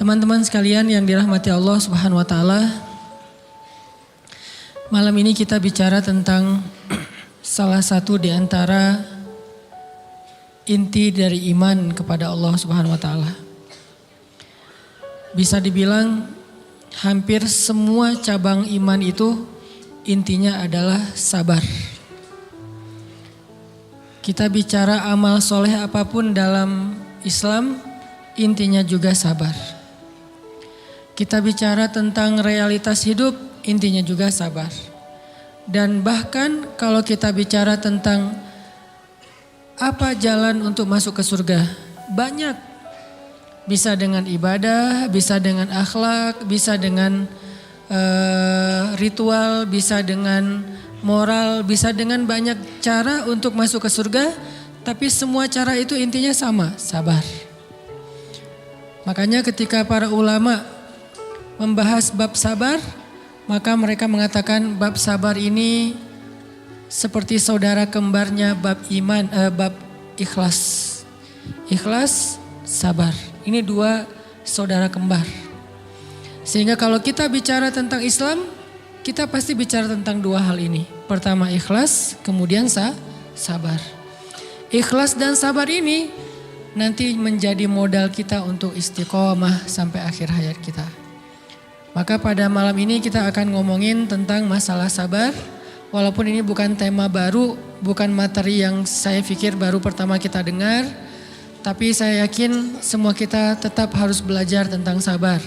Teman-teman sekalian yang dirahmati Allah Subhanahu wa taala. Malam ini kita bicara tentang salah satu di antara inti dari iman kepada Allah Subhanahu wa taala. Bisa dibilang hampir semua cabang iman itu intinya adalah sabar. Kita bicara amal soleh apapun dalam Islam, intinya juga sabar. Kita bicara tentang realitas hidup, intinya juga sabar. Dan bahkan kalau kita bicara tentang apa jalan untuk masuk ke surga, banyak. Bisa dengan ibadah, bisa dengan akhlak, bisa dengan ritual, bisa dengan moral, bisa dengan banyak cara untuk masuk ke surga. Tapi semua cara itu intinya sama, sabar. Makanya ketika para ulama membahas bab sabar, maka mereka mengatakan bab sabar ini seperti saudara kembarnya bab iman, bab ikhlas. Ikhlas, sabar. Ini dua saudara kembar. Sehingga kalau kita bicara tentang Islam, kita pasti bicara tentang dua hal ini. Pertama ikhlas, kemudian sabar. Ikhlas dan sabar ini nanti menjadi modal kita untuk istiqomah sampai akhir hayat kita. Maka pada malam ini kita akan ngomongin tentang masalah sabar. Walaupun ini bukan tema baru, bukan materi yang saya pikir baru pertama kita dengar. Tapi saya yakin semua kita tetap harus belajar tentang sabar.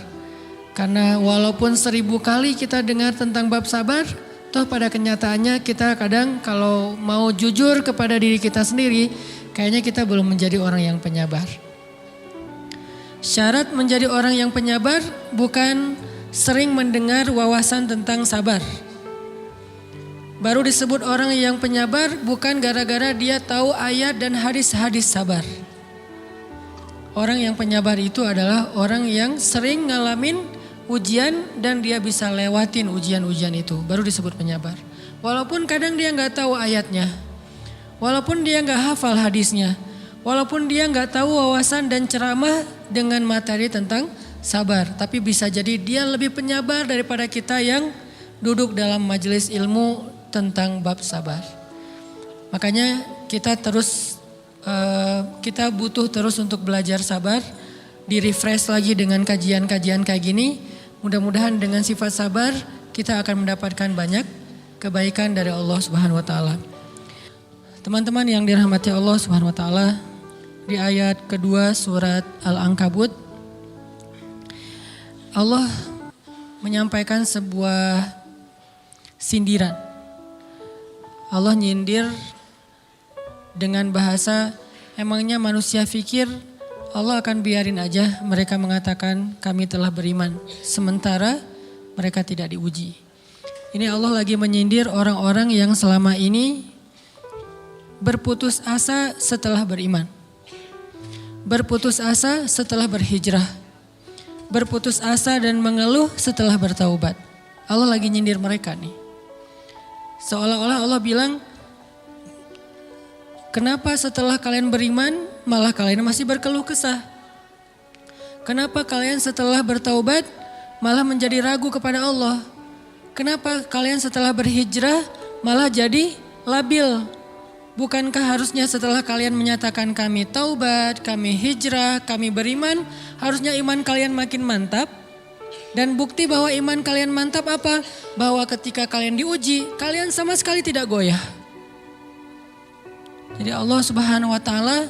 Karena walaupun 1000 kali kita dengar tentang bab sabar, toh pada kenyataannya kita kadang kalau mau jujur kepada diri kita sendiri, kayaknya kita belum menjadi orang yang penyabar. Syarat menjadi orang yang penyabar bukan sering mendengar wawasan tentang sabar. Baru disebut orang yang penyabar bukan gara-gara dia tahu ayat dan hadis-hadis sabar. Orang yang penyabar itu adalah orang yang sering ngalamin ujian dan dia bisa lewatin ujian-ujian itu. Baru disebut penyabar. Walaupun kadang dia gak tahu ayatnya. Walaupun dia gak hafal hadisnya. Walaupun dia gak tahu wawasan dan ceramah dengan materi tentang sabar, tapi bisa jadi dia lebih penyabar daripada kita yang duduk dalam majelis ilmu tentang bab sabar. Makanya kita butuh terus untuk belajar sabar, di-refresh lagi dengan kajian-kajian kayak gini. Mudah-mudahan dengan sifat sabar kita akan mendapatkan banyak kebaikan dari Allah Subhanahu wa taala. Teman-teman yang dirahmati Allah Subhanahu wa taala, di ayat kedua surat Al-Ankabut Allah menyampaikan sebuah sindiran. Allah nyindir dengan bahasa, emangnya manusia pikir Allah akan biarin aja mereka mengatakan kami telah beriman, sementara mereka tidak diuji. Ini Allah lagi menyindir orang-orang yang selama ini berputus asa setelah beriman. Berputus asa setelah berhijrah. Berputus asa dan mengeluh setelah bertaubat. Allah lagi nyindir mereka nih. Seolah-olah Allah bilang, kenapa setelah kalian beriman malah kalian masih berkeluh kesah? Kenapa kalian setelah bertaubat malah menjadi ragu kepada Allah? Kenapa kalian setelah berhijrah malah jadi labil? Bukankah harusnya setelah kalian menyatakan kami taubat, kami hijrah, kami beriman, harusnya iman kalian makin mantap? Dan bukti bahwa iman kalian mantap apa? Bahwa ketika kalian diuji, kalian sama sekali tidak goyah. Jadi Allah Subhanahu wa taala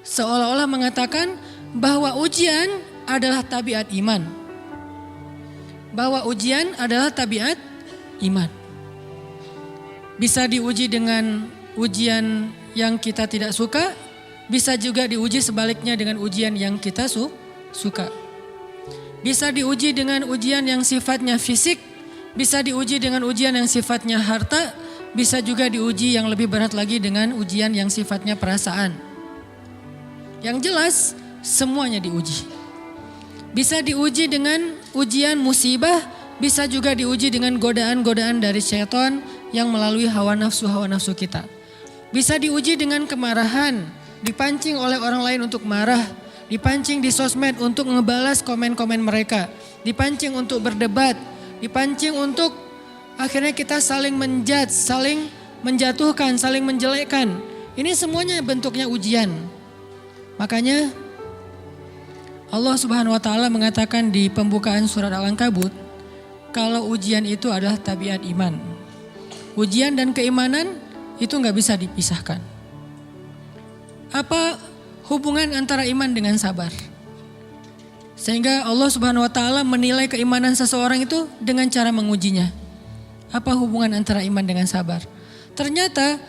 seolah-olah mengatakan bahwa ujian adalah tabiat iman. Bahwa ujian adalah tabiat iman. Bisa diuji dengan ujian yang kita tidak suka, bisa juga diuji sebaliknya dengan ujian yang kita suka. Bisa diuji dengan ujian yang sifatnya fisik, bisa diuji dengan ujian yang sifatnya harta, bisa juga diuji yang lebih berat lagi dengan ujian yang sifatnya perasaan. Yang jelas semuanya diuji. Bisa diuji dengan ujian musibah, bisa juga diuji dengan godaan-godaan dari syaitan yang melalui hawa nafsu kita. Bisa diuji dengan kemarahan, dipancing oleh orang lain untuk marah, dipancing di sosmed untuk ngebalas komen-komen mereka, dipancing untuk berdebat, dipancing untuk akhirnya kita saling menjudge, saling menjatuhkan, saling menjelekkan. Ini semuanya bentuknya ujian. Makanya Allah Subhanahu wa taala mengatakan di pembukaan surat Al-Ankabut, kalau ujian itu adalah tabiat iman. Ujian dan keimanan itu nggak bisa dipisahkan. Apa hubungan antara iman dengan sabar? Sehingga Allah Subhanahu wa taala menilai keimanan seseorang itu dengan cara mengujinya. Apa hubungan antara iman dengan sabar? Ternyata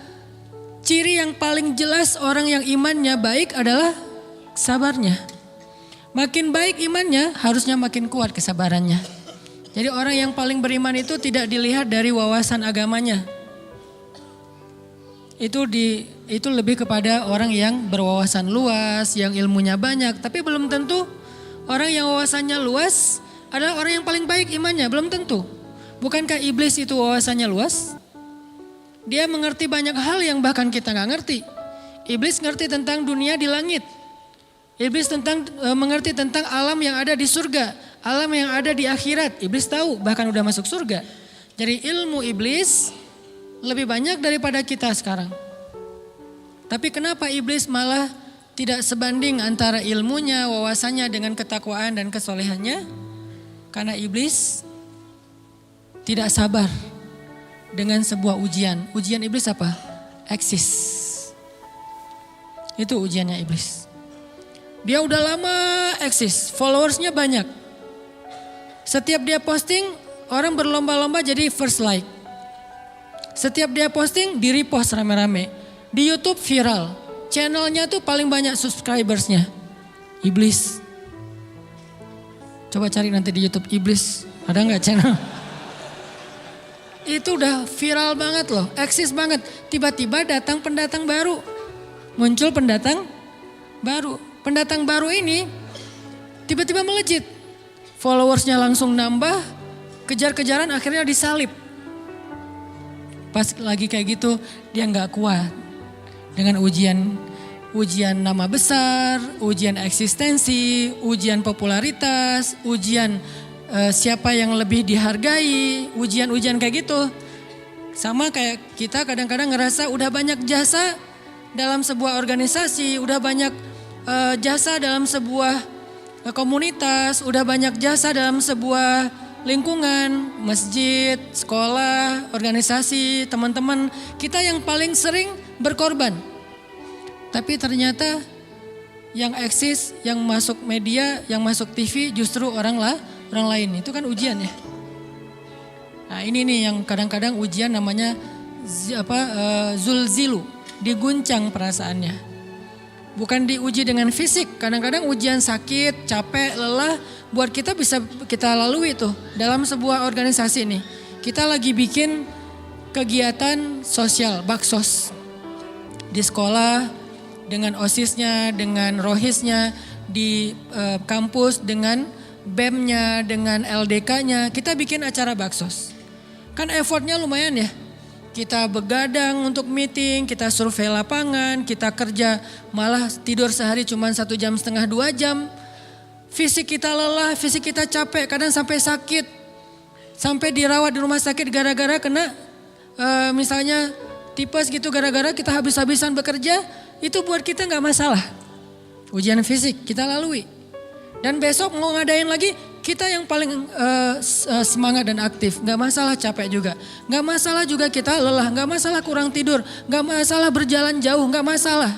ciri yang paling jelas orang yang imannya baik adalah sabarnya. Makin baik imannya, harusnya makin kuat kesabarannya. Jadi orang yang paling beriman itu tidak dilihat dari wawasan agamanya. Itu lebih kepada orang yang berwawasan luas, yang ilmunya banyak. Tapi belum tentu orang yang wawasannya luas adalah orang yang paling baik imannya, belum tentu. Bukankah iblis itu wawasannya luas? Dia mengerti banyak hal yang bahkan kita gak ngerti. Iblis ngerti tentang dunia di langit. Iblis mengerti tentang alam yang ada di surga, alam yang ada di akhirat. Iblis tahu, bahkan udah masuk surga. Jadi ilmu iblis lebih banyak daripada kita sekarang. Tapi kenapa iblis malah tidak sebanding antara ilmunya, wawasannya dengan ketakwaan dan kesolehannya? Karena iblis tidak sabar dengan sebuah ujian. Ujian iblis apa? Eksis. Itu ujiannya iblis. Dia udah lama eksis, followersnya banyak. Setiap dia posting, orang berlomba-lomba jadi first like. Setiap dia posting, di repost rame-rame. Di YouTube viral, channelnya tuh paling banyak subscribersnya. Iblis. Coba cari nanti di YouTube iblis, ada gak channel? Itu udah viral banget loh, eksis banget. Tiba-tiba datang pendatang baru, muncul pendatang baru. Pendatang baru ini tiba-tiba melejit. Followersnya langsung nambah, kejar-kejaran akhirnya disalib. Pas lagi kayak gitu dia gak kuat. Dengan ujian nama besar, ujian eksistensi, ujian popularitas, ujian siapa yang lebih dihargai, ujian-ujian kayak gitu. Sama kayak kita kadang-kadang ngerasa udah banyak jasa dalam sebuah organisasi, udah banyak jasa dalam sebuah komunitas, udah banyak jasa dalam sebuah lingkungan, masjid, sekolah, organisasi, teman-teman. Kita yang paling sering berkorban. Tapi ternyata yang eksis, yang masuk media, yang masuk TV justru orang lain. Itu kan ujian ya. Nah ini nih yang kadang-kadang ujian namanya zulzilu, diguncang perasaannya. Bukan diuji dengan fisik, kadang-kadang ujian sakit, capek, lelah buat kita bisa kita lalui tuh dalam sebuah organisasi nih. Kita lagi bikin kegiatan sosial, baksos di sekolah dengan OSIS-nya, dengan ROHIS-nya, di kampus dengan BEM-nya, dengan LDK-nya. Kita bikin acara baksos. Kan effortnya lumayan ya. Kita begadang untuk meeting, kita survei lapangan, kita kerja malah tidur sehari cuma 1,5 jam, 2 jam. Fisik kita lelah, fisik kita capek, kadang sampai sakit. Sampai dirawat di rumah sakit gara-gara kena misalnya tipes gitu, gara-gara kita habis-habisan bekerja. Itu buat kita gak masalah. Ujian fisik kita lalui. Dan besok mau ngadain lagi, kita yang paling semangat dan aktif. Gak masalah capek juga. Gak masalah juga kita lelah. Gak masalah kurang tidur. Gak masalah berjalan jauh. Gak masalah.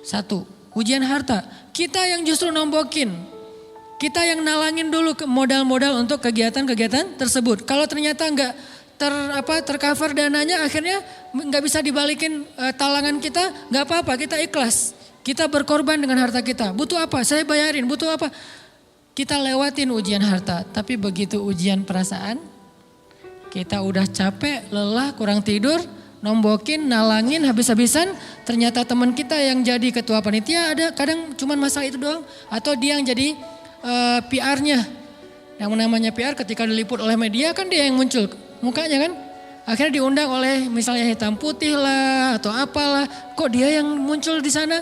Satu, ujian harta. Kita yang justru nombokin. Kita yang nalangin dulu modal-modal untuk kegiatan-kegiatan tersebut. Kalau ternyata gak tercover dananya, akhirnya gak bisa dibalikin talangan kita. Gak apa-apa, kita ikhlas. Kita berkorban dengan harta kita. Butuh apa? Saya bayarin. Butuh apa? Kita lewatin ujian harta, tapi begitu ujian perasaan, kita udah capek, lelah, kurang tidur, nombokin, nalangin habis-habisan, ternyata teman kita yang jadi ketua panitia ada kadang cuman masalah itu doang, atau dia yang jadi PR-nya. Yang namanya PR ketika diliput oleh media kan dia yang muncul mukanya kan, akhirnya diundang oleh misalnya hitam putih lah atau apalah, kok dia yang muncul di sana?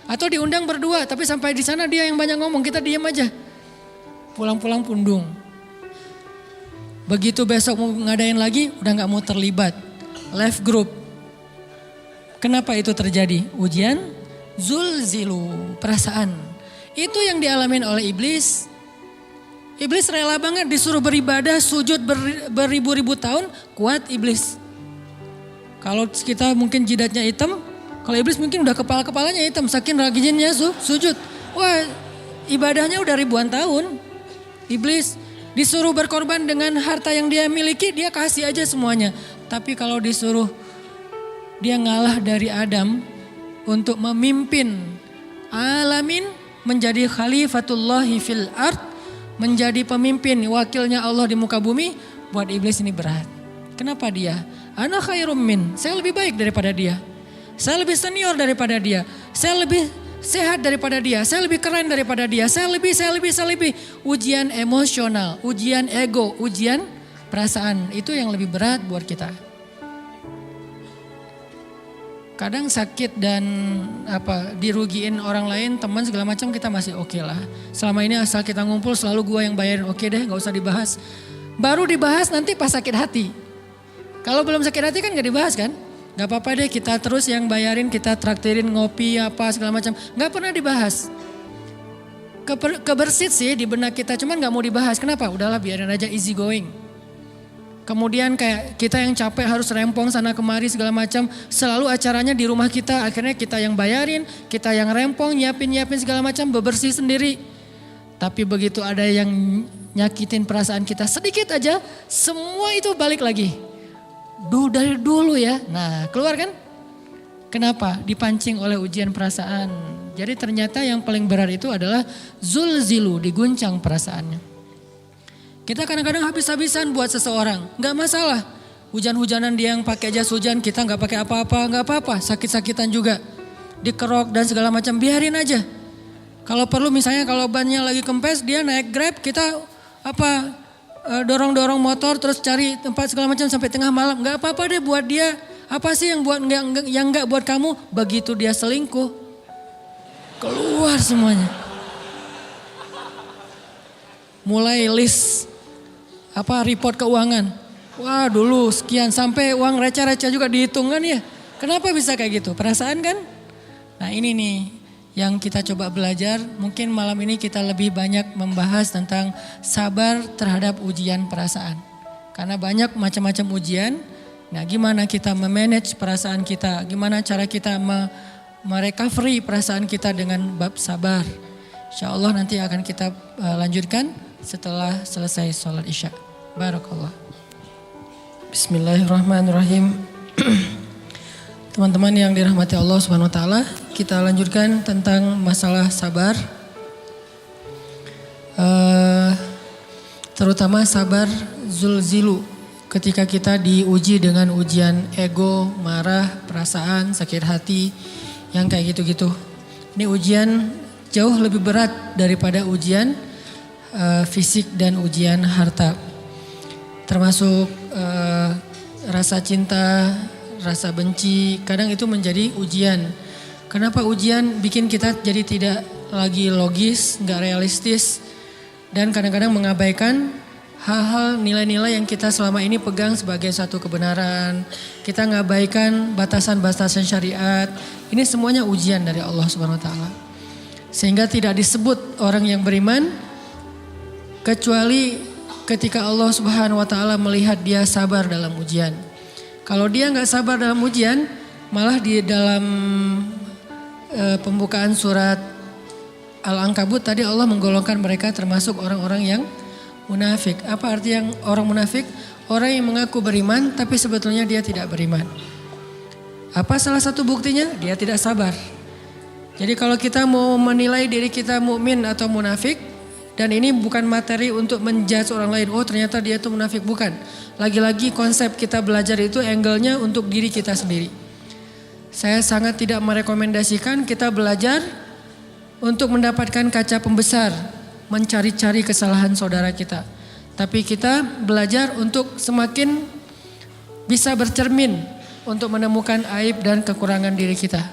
Atau diundang berdua, tapi sampai di sana dia yang banyak ngomong, kita diam aja. Pulang-pulang pundung. Begitu besok mau ngadain lagi, udah gak mau terlibat. Left group. Kenapa itu terjadi? Ujian zulzilu, perasaan. Itu yang dialamin oleh iblis. Iblis rela banget disuruh beribadah, sujud beribu-ribu tahun, kuat iblis. Kalau kita mungkin jidatnya hitam, kalau iblis mungkin udah kepala-kepalanya hitam, saking rajinnya sujud. Wah, ibadahnya udah ribuan tahun. Iblis disuruh berkorban dengan harta yang dia miliki, dia kasih aja semuanya. Tapi kalau disuruh dia ngalah dari Adam untuk memimpin alamin, menjadi khalifatullahi fil ard, menjadi pemimpin wakilnya Allah di muka bumi, buat iblis ini berat. Kenapa dia? Ana khairum min, saya lebih baik daripada dia. Saya lebih senior daripada dia. Saya lebih sehat daripada dia, saya lebih keren daripada dia, saya lebih. Ujian emosional, ujian ego, ujian perasaan, itu yang lebih berat buat kita. Kadang sakit dan dirugiin orang lain, teman segala macam kita masih oke lah. Selama ini asal kita ngumpul selalu gua yang bayarin, oke deh gak usah dibahas. Baru dibahas nanti pas sakit hati. Kalau belum sakit hati kan gak dibahas kan? Gak apa-apa deh kita terus yang bayarin, kita traktirin ngopi apa segala macam. Gak pernah dibahas. Kebersit sih di benak kita, cuman gak mau dibahas. Kenapa? Udahlah biarin aja, easy going. Kemudian kayak kita yang capek harus rempong sana kemari segala macam. Selalu acaranya di rumah kita, akhirnya kita yang bayarin, kita yang rempong, nyiapin segala macam, bebersih sendiri. Tapi begitu ada yang nyakitin perasaan kita sedikit aja, semua itu balik lagi. Dari dulu ya. Nah, keluar kan? Kenapa? Dipancing oleh ujian perasaan. Jadi ternyata yang paling berat itu adalah zulzilu, diguncang perasaannya. Kita kadang-kadang habis-habisan buat seseorang, nggak masalah. Hujan-hujanan dia yang pakai jas hujan, kita nggak pakai apa-apa, nggak apa-apa. Sakit-sakitan juga, dikerok dan segala macam, biarin aja. Kalau perlu misalnya kalau bannya lagi kempes, dia naik Grab, kita dorong-dorong motor terus cari tempat segala macam sampai tengah malam. Nggak apa-apa deh buat dia. Apa sih yang nggak buat kamu? Begitu dia selingkuh, keluar semuanya. Mulai list report keuangan. Wah dulu sekian, sampai uang receh-receh juga dihitung kan ya. Kenapa bisa kayak gitu? Perasaan kan? Nah ini nih yang kita coba belajar. Mungkin malam ini kita lebih banyak membahas tentang sabar terhadap ujian perasaan. Karena banyak macam-macam ujian. Nah gimana kita memanage perasaan kita. Gimana cara kita merecovery perasaan kita dengan bab sabar. Insya Allah nanti akan kita lanjutkan setelah selesai sholat isya. Barakallah. Bismillahirrahmanirrahim. Teman-teman yang dirahmati Allah Subhanahu wa taala, kita lanjutkan tentang masalah sabar. Terutama sabar zulzilu, ketika kita diuji dengan ujian ego, marah, perasaan, sakit hati, yang kayak gitu-gitu. Ini ujian jauh lebih berat daripada ujian fisik dan ujian harta. Termasuk rasa cinta, rasa benci, kadang itu menjadi ujian. Kenapa ujian bikin kita jadi tidak lagi logis, gak realistis, dan kadang-kadang mengabaikan hal-hal nilai-nilai yang kita selama ini pegang sebagai satu kebenaran. Kita ngabaikan batasan-batasan syariat. Ini semuanya ujian dari Allah Subhanahu wa taala. Sehingga tidak disebut orang yang beriman kecuali ketika Allah Subhanahu wa taala melihat dia sabar dalam ujian. Kalau dia nggak sabar dalam ujian, malah di dalam pembukaan surat Al-Ankabut tadi Allah menggolongkan mereka termasuk orang-orang yang munafik. Apa arti yang orang munafik? Orang yang mengaku beriman tapi sebetulnya dia tidak beriman. Apa salah satu buktinya? Dia tidak sabar. Jadi kalau kita mau menilai diri kita mukmin atau munafik, dan ini bukan materi untuk menjudge orang lain. Oh ternyata dia itu munafik, bukan. Lagi-lagi konsep kita belajar itu angle-nya untuk diri kita sendiri. Saya sangat tidak merekomendasikan kita belajar untuk mendapatkan kaca pembesar, mencari-cari kesalahan saudara kita. Tapi kita belajar untuk semakin bisa bercermin untuk menemukan aib dan kekurangan diri kita.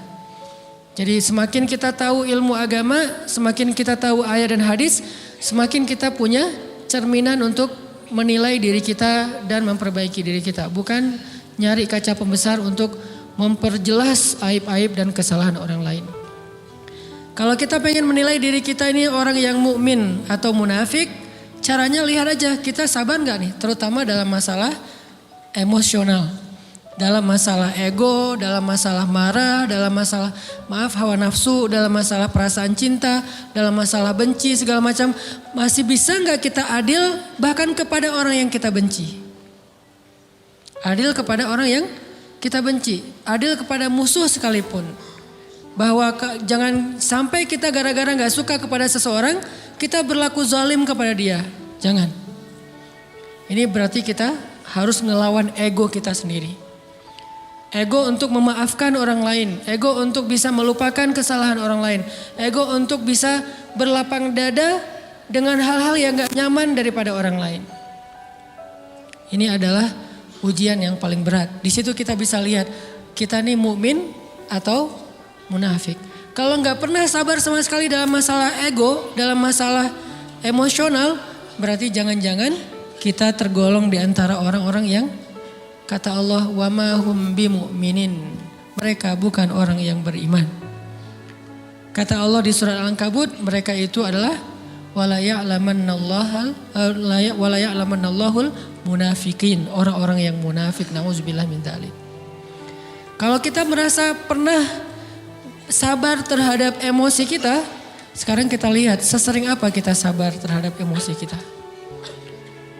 Jadi semakin kita tahu ilmu agama, semakin kita tahu ayat dan hadis, semakin kita punya cerminan untuk menilai diri kita dan memperbaiki diri kita. Bukan nyari kaca pembesar untuk memperjelas aib-aib dan kesalahan orang lain. Kalau kita pengen menilai diri kita ini orang yang mukmin atau munafik, caranya lihat aja kita sabar nggak nih, terutama dalam masalah emosional. Dalam masalah ego, dalam masalah marah, dalam masalah hawa nafsu, dalam masalah perasaan cinta, dalam masalah benci segala macam. Masih bisa nggak kita adil bahkan kepada orang yang kita benci? Adil kepada orang yang kita benci, adil kepada musuh sekalipun. Bahwa jangan sampai kita gara-gara nggak suka kepada seseorang, kita berlaku zalim kepada dia. Jangan. Ini berarti kita harus ngelawan ego kita sendiri. Ego untuk memaafkan orang lain, ego untuk bisa melupakan kesalahan orang lain, ego untuk bisa berlapang dada dengan hal-hal yang gak nyaman daripada orang lain. Ini adalah ujian yang paling berat. Di situ kita bisa lihat kita nih mukmin atau munafik. Kalau gak pernah sabar sama sekali dalam masalah ego, dalam masalah emosional, berarti jangan-jangan kita tergolong di antara orang-orang yang kata Allah, wa ma hum bimu'minin. Mereka bukan orang yang beriman. Kata Allah di surat Al-Ankabut, mereka itu adalah wala ya'lamannallahul munafikin, orang-orang yang munafik. Nauzubillah min dzalik. Kalau kita merasa pernah sabar terhadap emosi kita, sekarang kita lihat sesering apa kita sabar terhadap emosi kita.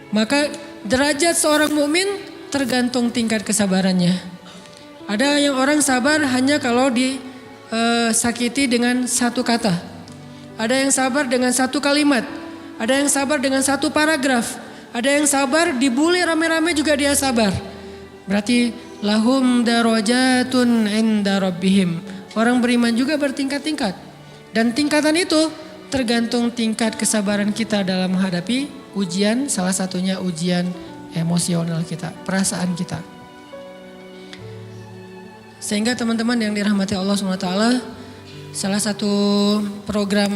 Maka derajat seorang mukmin tergantung tingkat kesabarannya. Ada yang orang sabar hanya kalau disakiti dengan satu kata. Ada yang sabar dengan satu kalimat. Ada yang sabar dengan satu paragraf. Ada yang sabar dibully rame-rame juga dia sabar. Berarti lahum darajatun inda rabbihim. Orang beriman juga bertingkat-tingkat. Dan tingkatan itu tergantung tingkat kesabaran kita dalam menghadapi ujian. Salah satunya ujian emosional kita, perasaan kita. Sehingga teman-teman yang dirahmati Allah SWT, salah satu program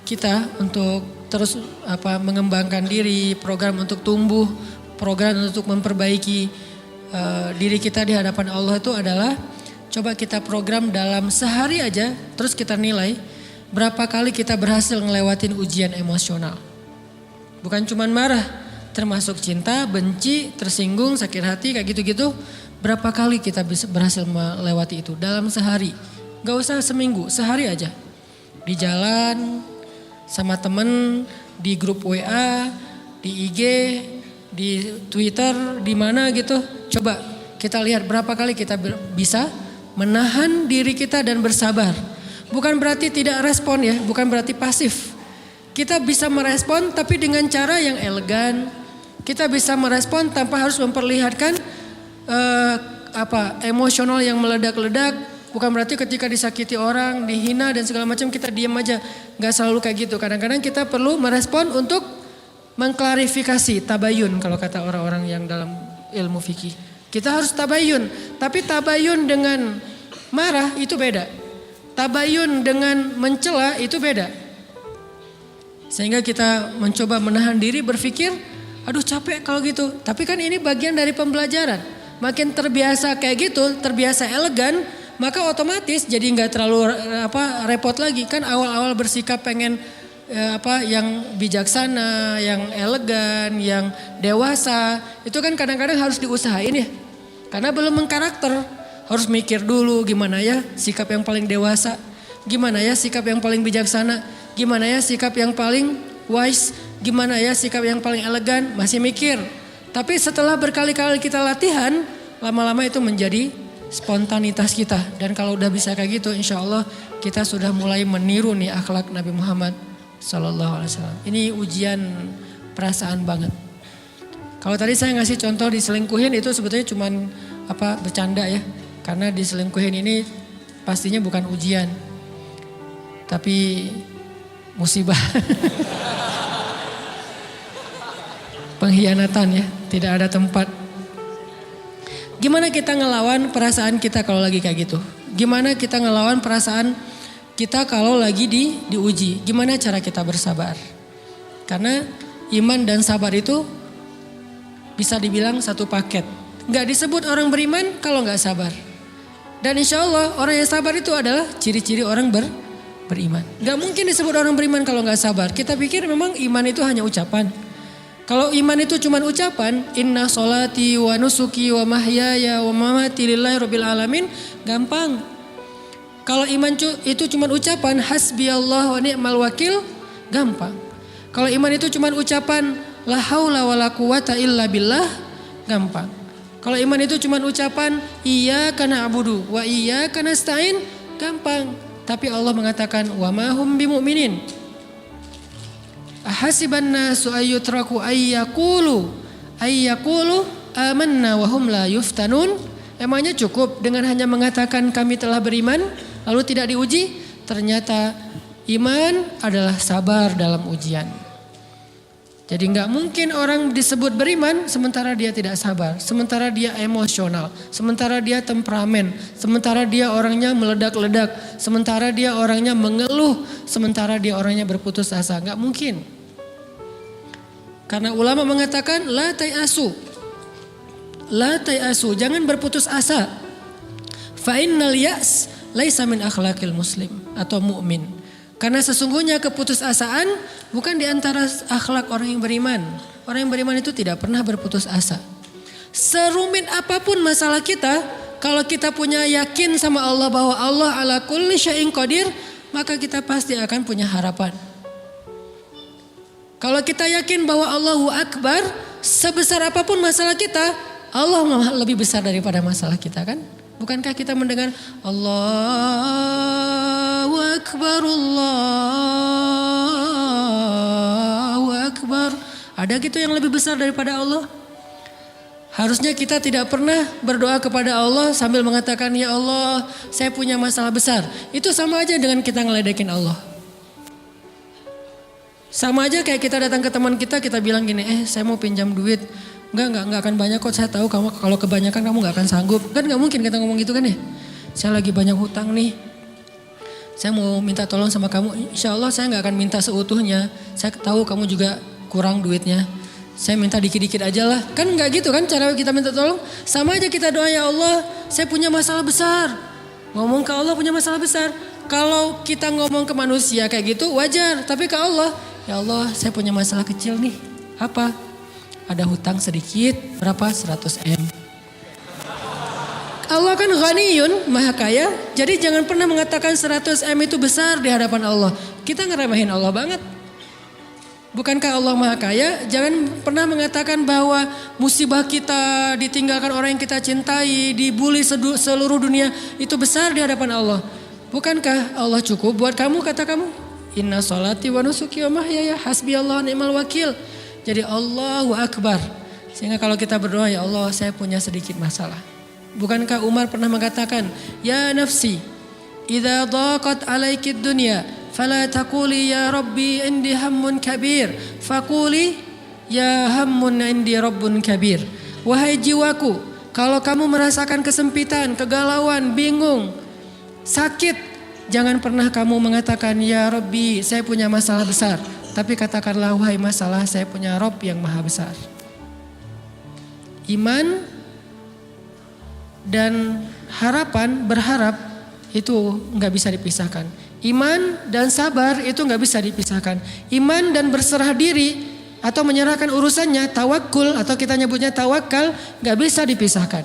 kita untuk terus mengembangkan diri, program untuk tumbuh, program untuk memperbaiki diri kita di hadapan Allah itu adalah coba kita program dalam sehari aja, terus kita nilai berapa kali kita berhasil ngelewatin ujian emosional. Bukan cuman marah, termasuk cinta, benci, tersinggung, sakit hati, kayak gitu-gitu. Berapa kali kita bisa berhasil melewati itu dalam sehari. Gak usah seminggu, sehari aja. Di jalan, sama temen, di grup WA, di IG, di Twitter, di mana gitu. Coba kita lihat berapa kali kita bisa menahan diri kita dan bersabar. Bukan berarti tidak respon ya, bukan berarti pasif. Kita bisa merespon tapi dengan cara yang elegan. Kita bisa merespon tanpa harus memperlihatkan emosional yang meledak-ledak. Bukan berarti ketika disakiti orang, dihina dan segala macam kita diam aja. Gak selalu kayak gitu. Kadang-kadang kita perlu merespon untuk mengklarifikasi, tabayun kalau kata orang-orang yang dalam ilmu fikih. Kita harus tabayun. Tapi tabayun dengan marah itu beda. Tabayun dengan mencela itu beda. Sehingga kita mencoba menahan diri berpikir, aduh capek kalau gitu. Tapi kan ini bagian dari pembelajaran. Makin terbiasa kayak gitu, terbiasa elegan, maka otomatis jadi nggak terlalu repot lagi. Kan awal-awal bersikap pengen yang bijaksana, yang elegan, yang dewasa, itu kan kadang-kadang harus diusahain ya. Karena belum mengkarakter, harus mikir dulu gimana ya sikap yang paling dewasa, gimana ya sikap yang paling bijaksana, gimana ya sikap yang paling wise, gimana ya sikap yang paling elegan, masih mikir. Tapi setelah berkali-kali kita latihan, lama-lama itu menjadi spontanitas kita. Dan kalau udah bisa kayak gitu, insya Allah kita sudah mulai meniru nih akhlak Nabi Muhammad SAW. Ini ujian perasaan banget. Kalau tadi saya ngasih contoh diselingkuhin itu sebetulnya cuman bercanda ya. Karena diselingkuhin ini pastinya bukan ujian, tapi musibah. Pengkhianatan ya, tidak ada tempat. Gimana kita ngelawan perasaan kita kalau lagi kayak gitu? Gimana kita ngelawan perasaan kita kalau lagi diuji, gimana cara kita bersabar? Karena iman dan sabar itu bisa dibilang satu paket. Gak disebut orang beriman kalau gak sabar. Dan insya Allah orang yang sabar itu adalah ciri-ciri orang beriman. Gak mungkin disebut orang beriman kalau gak sabar. Kita pikir memang iman itu hanya ucapan. Kalau iman itu cuma ucapan, inna sholati wa nusuki wa mahyaya wa mamati lillahi rabbil alamin, gampang. Kalau iman itu cuma ucapan, hasbiyallah wa ni'mal wakil, gampang. Kalau iman itu cuma ucapan, la haula wa la quwata illa billah, gampang. Kalau iman itu cuma ucapan, iyyaka na'budu wa iyyaka nasta'in, gampang. Tapi Allah mengatakan, wa ma hum bimu'minin. Ahasiban nasu ayyutraku ayyakulu amanna wa hum la yuftanun. Emangnya cukup dengan hanya mengatakan kami telah beriman lalu tidak diuji? Ternyata iman adalah sabar dalam ujian. Jadi nggak mungkin orang disebut beriman sementara dia tidak sabar, sementara dia emosional, sementara dia temperamen, sementara dia orangnya meledak-ledak, sementara dia orangnya mengeluh, sementara dia orangnya berputus asa. Nggak mungkin. Karena ulama mengatakan la tayasu, jangan berputus asa. Fa innal ya's laisa min akhlaqil muslim atau mukmin. Karena sesungguhnya keputusasaan bukan di antara akhlak orang yang beriman. Orang yang beriman itu tidak pernah berputus asa. Serumit apapun masalah kita, kalau kita punya yakin sama Allah bahwa Allah ala kulli syai'in qadir, maka kita pasti akan punya harapan. Kalau kita yakin bahwa Allahu Akbar, sebesar apapun masalah kita, Allah lebih besar daripada masalah kita, kan? Bukankah kita mendengar Allahu Akbar, Allahu Akbar. Ada gitu yang lebih besar daripada Allah? Harusnya kita tidak pernah berdoa kepada Allah sambil mengatakan, ya Allah saya punya masalah besar. Itu sama aja dengan kita ngeledekin Allah. Sama aja kayak kita datang ke teman kita bilang gini, saya mau pinjam duit. Enggak akan banyak kok, saya tahu kamu kalau kebanyakan kamu enggak akan sanggup. Kan enggak mungkin kita ngomong gitu kan ya. Saya lagi banyak hutang nih. Saya mau minta tolong sama kamu. Insya Allah saya enggak akan minta seutuhnya. Saya tahu kamu juga kurang duitnya. Saya minta dikit-dikit aja lah. Kan enggak gitu kan cara kita minta tolong. Sama aja kita doa, ya Allah saya punya masalah besar. Ngomong ke Allah punya masalah besar. Kalau kita ngomong ke manusia kayak gitu wajar. Tapi ke Allah, ya Allah saya punya masalah kecil nih. Apa? Ada hutang sedikit, berapa? 100 M. Allah kan ghaniyun, maha kaya. Jadi jangan pernah mengatakan 100 M itu besar di hadapan Allah. Kita ngeremehin Allah banget. Bukankah Allah maha kaya? Jangan pernah mengatakan bahwa musibah kita, ditinggalkan orang yang kita cintai, dibully seluruh dunia, itu besar di hadapan Allah. Bukankah Allah cukup buat kamu, kata kamu? Inna sholati wa nusuki wa mahyaya hasbiyallahu ni'mal wakil. Jadi Allahu Akbar. Sehingga kalau kita berdoa, ya Allah saya punya sedikit masalah. Bukankah Umar pernah mengatakan, ya nafsi, idza dhaqat alaikid dunya, fala taquli ya Rabbi indi hammun kabir, faquli ya hammun indi rabbun kabir. Wahai jiwaku, kalau kamu merasakan kesempitan, kegalauan, bingung, sakit, jangan pernah kamu mengatakan, ya Rabbi saya punya masalah besar. Tapi katakanlah, wahai masalah saya punya Rabb yang maha besar. Iman dan harapan, berharap itu nggak bisa dipisahkan. Iman dan sabar itu nggak bisa dipisahkan. Iman dan berserah diri atau menyerahkan urusannya, tawakul atau kita nyebutnya tawakal, nggak bisa dipisahkan.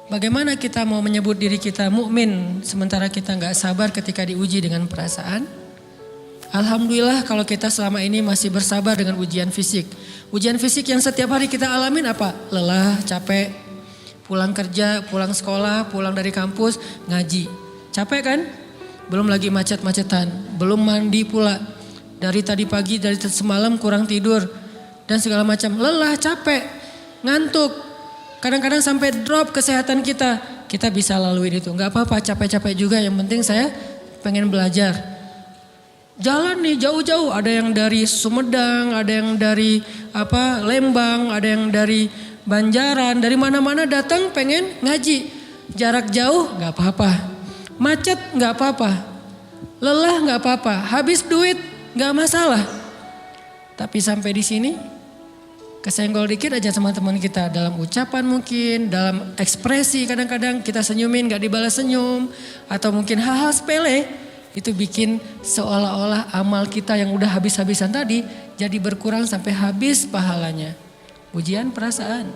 Bagaimana kita mau menyebut diri kita mukmin sementara kita nggak sabar ketika diuji dengan perasaan? Alhamdulillah kalau kita selama ini masih bersabar dengan ujian fisik. Ujian fisik yang setiap hari kita alamin apa? Lelah, capek, pulang kerja, pulang sekolah, pulang dari kampus, ngaji. Capek kan? Belum lagi macet-macetan, belum mandi pula. Dari tadi pagi, dari semalam kurang tidur. Dan segala macam, lelah, capek, ngantuk. Kadang-kadang sampai drop kesehatan kita. Kita bisa laluin itu, gak apa-apa capek-capek juga, yang penting saya pengen belajar. Jalan nih jauh-jauh, ada yang dari Sumedang, ada yang dari Lembang, ada yang dari Banjaran, dari mana-mana datang pengen ngaji. Jarak jauh gak apa-apa. Macet nggak apa-apa, lelah nggak apa-apa, habis duit nggak masalah. Tapi sampai di sini kesenggol dikit aja sama teman kita dalam ucapan mungkin, dalam ekspresi kadang-kadang kita senyumin gak dibalas senyum. Atau mungkin hal-hal sepele itu bikin seolah-olah amal kita yang udah habis-habisan tadi jadi berkurang sampai habis pahalanya. Ujian perasaan.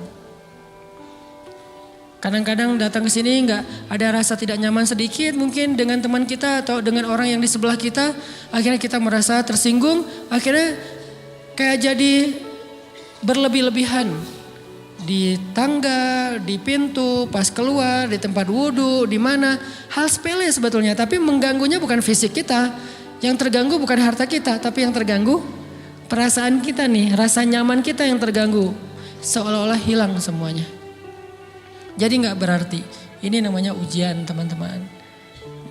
Kadang-kadang datang ke sini nggak ada rasa tidak nyaman sedikit mungkin dengan teman kita atau dengan orang yang di sebelah kita. Akhirnya kita merasa tersinggung, akhirnya kayak jadi berlebih-lebihan di tangga, di pintu, pas keluar, di tempat wudhu, di mana. Hal sepele sebetulnya, tapi mengganggunya bukan fisik kita. Yang terganggu bukan harta kita, tapi yang terganggu perasaan kita nih, rasa nyaman kita yang terganggu. Seolah-olah hilang semuanya. Jadi gak berarti, ini namanya ujian teman-teman.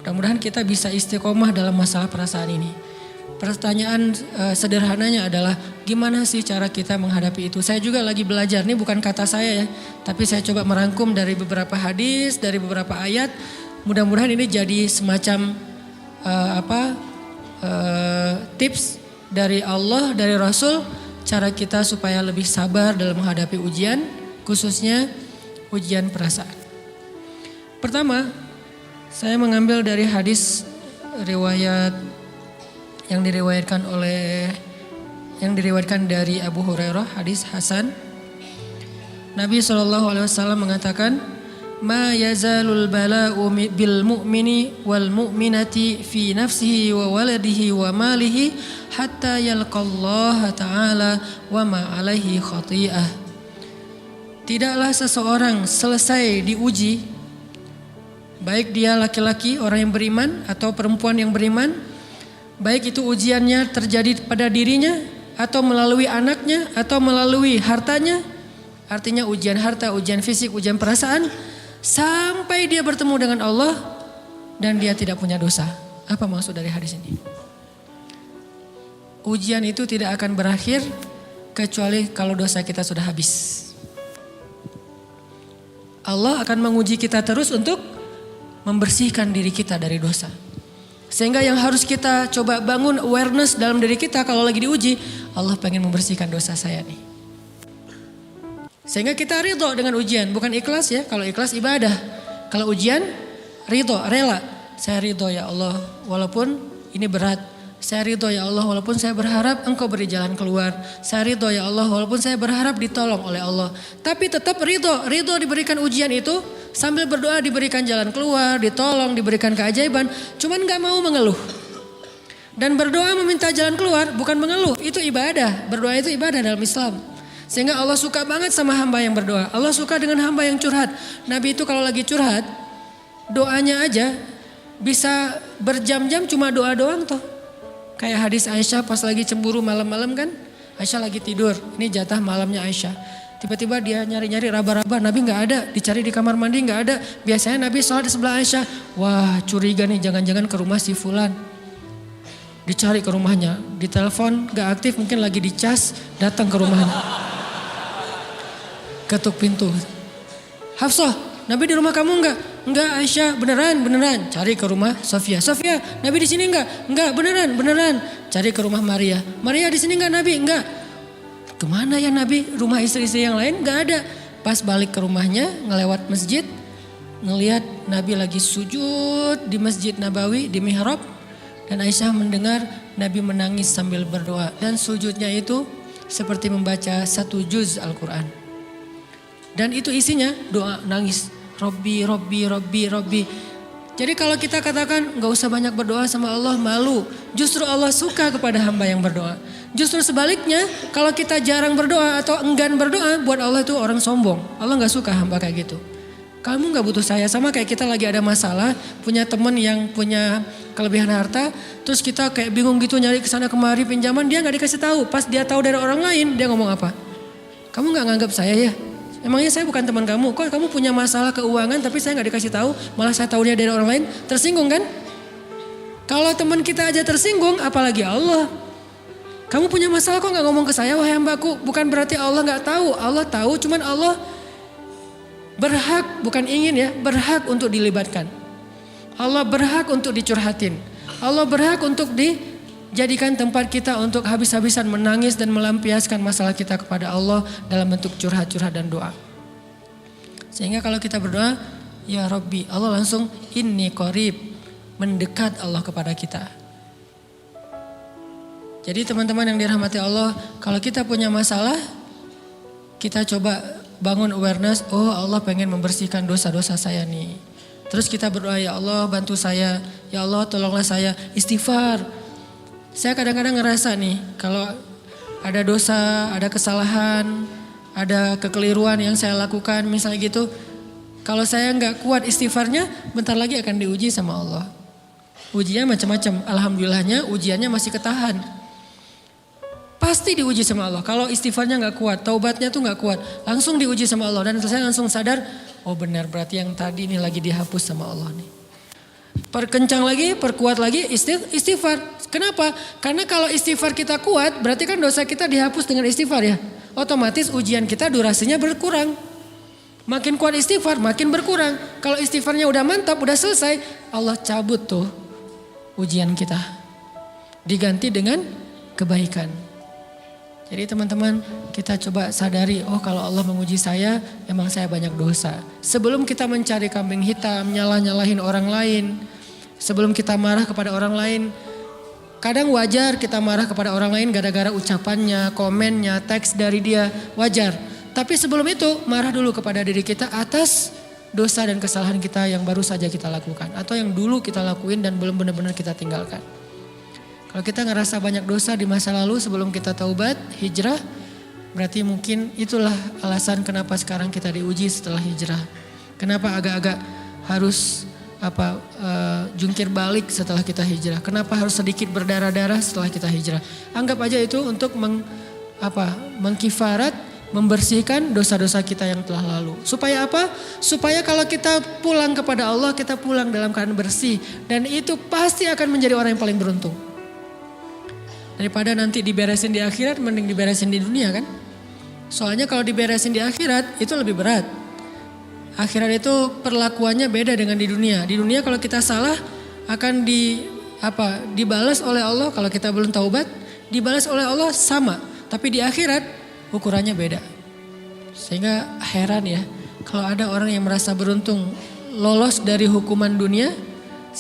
Mudah-mudahan kita bisa istiqomah dalam masalah perasaan ini. Pertanyaan sederhananya adalah gimana sih cara kita menghadapi itu? Saya juga lagi belajar, ini bukan kata saya ya. Tapi saya coba merangkum dari beberapa hadis, dari beberapa ayat. Mudah-mudahan ini jadi semacam tips dari Allah, dari Rasul. Cara kita supaya lebih sabar dalam menghadapi ujian, khususnya ujian perasaan. Pertama, saya mengambil dari hadis riwayat yang diriwayatkan dari Abu Hurairah, hadis Hasan. Nabi SAW mengatakan, "Ma yazalul bala'u bil mu'mini wal mu'minati fi nafsihi wa waladihi wa malihi hatta yalqallaha ta'ala wa ma alaihi khati'ah." Tidaklah seseorang selesai diuji, baik dia laki-laki orang yang beriman atau perempuan yang beriman, baik itu ujiannya terjadi pada dirinya atau melalui anaknya atau melalui hartanya. Artinya ujian harta, ujian fisik, ujian perasaan. Sampai dia bertemu dengan Allah dan dia tidak punya dosa. Apa maksud dari hadis ini? Ujian itu tidak akan berakhir kecuali kalau dosa kita sudah habis. Allah akan menguji kita terus untuk membersihkan diri kita dari dosa. Sehingga yang harus kita coba bangun awareness dalam diri kita kalau lagi diuji, Allah pengen membersihkan dosa saya nih. Sehingga kita ridho dengan ujian, bukan ikhlas ya. Kalau ikhlas ibadah, kalau ujian ridho, rela. Saya ridho ya Allah walaupun ini berat. Saya ridho ya Allah walaupun saya berharap Engkau beri jalan keluar. Saya ridho ya Allah walaupun saya berharap ditolong oleh Allah. Tapi tetap ridho diberikan ujian itu. Sambil berdoa diberikan jalan keluar, ditolong, diberikan keajaiban. Cuman gak mau mengeluh. Dan berdoa meminta jalan keluar bukan mengeluh. Itu ibadah. Berdoa itu ibadah dalam Islam. Sehingga Allah suka banget sama hamba yang berdoa. Allah suka dengan hamba yang curhat. Nabi itu kalau lagi curhat, doanya aja bisa berjam-jam cuma doa doang tuh. Kayak hadis Aisyah pas lagi cemburu malam-malam kan. Aisyah lagi tidur. Ini jatah malamnya Aisyah. Tiba-tiba dia nyari-nyari raba-raba, Nabi gak ada, dicari di kamar mandi gak ada. Biasanya Nabi sholat di sebelah Aisyah. Wah curiga nih, jangan-jangan ke rumah si fulan. Dicari ke rumahnya, ditelepon gak aktif, mungkin lagi dicas, datang ke rumahnya. Ketuk pintu. Hafsah, Nabi di rumah kamu enggak? Enggak Aisyah, beneran. Cari ke rumah Sofia. Sofia, Nabi di sini enggak? Enggak, beneran. Cari ke rumah Maria. Maria di sini enggak Nabi? Enggak. Kemana ya Nabi? Rumah istri-istri yang lain gak ada. Pas balik ke rumahnya, ngelewat masjid, ngelihat Nabi lagi sujud di Masjid Nabawi, di mihrab. Dan Aisyah mendengar Nabi menangis sambil berdoa. Dan sujudnya itu seperti membaca 1 juz Al-Quran. Dan itu isinya doa nangis. Robbi. Jadi kalau kita katakan gak usah banyak berdoa sama Allah, malu. Justru Allah suka kepada hamba yang berdoa. Justru sebaliknya kalau kita jarang berdoa atau enggan berdoa, buat Allah itu orang sombong. Allah gak suka hamba kayak gitu. Kamu gak butuh saya, sama kayak kita lagi ada masalah, punya teman yang punya kelebihan harta, terus kita kayak bingung gitu nyari kesana kemari pinjaman, dia gak dikasih tahu. Pas dia tahu dari orang lain, dia ngomong apa? Kamu gak nganggap saya ya? Emangnya saya bukan teman kamu? Kok kamu punya masalah keuangan tapi saya gak dikasih tahu, malah saya tahunya dari orang lain? Tersinggung kan? Kalau teman kita aja tersinggung, apalagi Allah. Kamu punya masalah kok gak ngomong ke saya, wahai hambaku? Bukan berarti Allah gak tahu, Allah tahu, cuman Allah berhak, bukan ingin ya, berhak untuk dilibatkan. Allah berhak untuk dicurhatin. Allah berhak untuk dijadikan tempat kita untuk habis-habisan menangis dan melampiaskan masalah kita kepada Allah dalam bentuk curhat-curhat dan doa. Sehingga kalau kita berdoa, ya Rabbi, Allah langsung inni qarib, mendekat Allah kepada kita. Jadi teman-teman yang dirahmati Allah, kalau kita punya masalah, kita coba bangun awareness, oh Allah pengen membersihkan dosa-dosa saya nih. Terus kita berdoa, ya Allah bantu saya, ya Allah tolonglah saya, istighfar. Saya kadang-kadang ngerasa nih, kalau ada dosa, ada kesalahan, ada kekeliruan yang saya lakukan misalnya gitu, kalau saya nggak kuat istighfarnya, bentar lagi akan diuji sama Allah. Ujiannya macam-macam, alhamdulillahnya ujiannya masih ketahan. Pasti diuji sama Allah. Kalau istighfarnya nggak kuat, taubatnya tuh nggak kuat, langsung diuji sama Allah. Dan saya langsung sadar, oh benar berarti yang tadi ini lagi dihapus sama Allah nih. Perkencang lagi, perkuat lagi istighfar. Kenapa? Karena kalau istighfar kita kuat, berarti kan dosa kita dihapus dengan istighfar ya. Otomatis ujian kita durasinya berkurang. Makin kuat istighfar, makin berkurang. Kalau istighfarnya udah mantap, udah selesai, Allah cabut tuh ujian kita. Diganti dengan kebaikan. Jadi teman-teman, kita coba sadari, oh kalau Allah menguji saya, emang saya banyak dosa. Sebelum kita mencari kambing hitam, nyalah-nyalahin orang lain, sebelum kita marah kepada orang lain, kadang wajar kita marah kepada orang lain gara-gara ucapannya, komennya, teks dari dia, wajar. Tapi sebelum itu, marah dulu kepada diri kita atas dosa dan kesalahan kita yang baru saja kita lakukan. Atau yang dulu kita lakuin dan belum benar-benar kita tinggalkan. Kalau kita ngerasa banyak dosa di masa lalu sebelum kita taubat, hijrah, berarti mungkin itulah alasan kenapa sekarang kita diuji setelah hijrah. Kenapa agak-agak harus jungkir balik setelah kita hijrah. Kenapa harus sedikit berdarah-darah setelah kita hijrah. Anggap aja itu untuk mengkifarat, membersihkan dosa-dosa kita yang telah lalu. Supaya apa? Supaya kalau kita pulang kepada Allah, kita pulang dalam keadaan bersih. Dan itu pasti akan menjadi orang yang paling beruntung. Daripada nanti diberesin di akhirat, mending diberesin di dunia kan. Soalnya kalau diberesin di akhirat itu lebih berat. Akhirat itu perlakuannya beda dengan di dunia. Di dunia kalau kita salah akan dibalas oleh Allah. Kalau kita belum taubat, dibalas oleh Allah sama. Tapi di akhirat ukurannya beda. Sehingga heran ya, kalau ada orang yang merasa beruntung lolos dari hukuman dunia,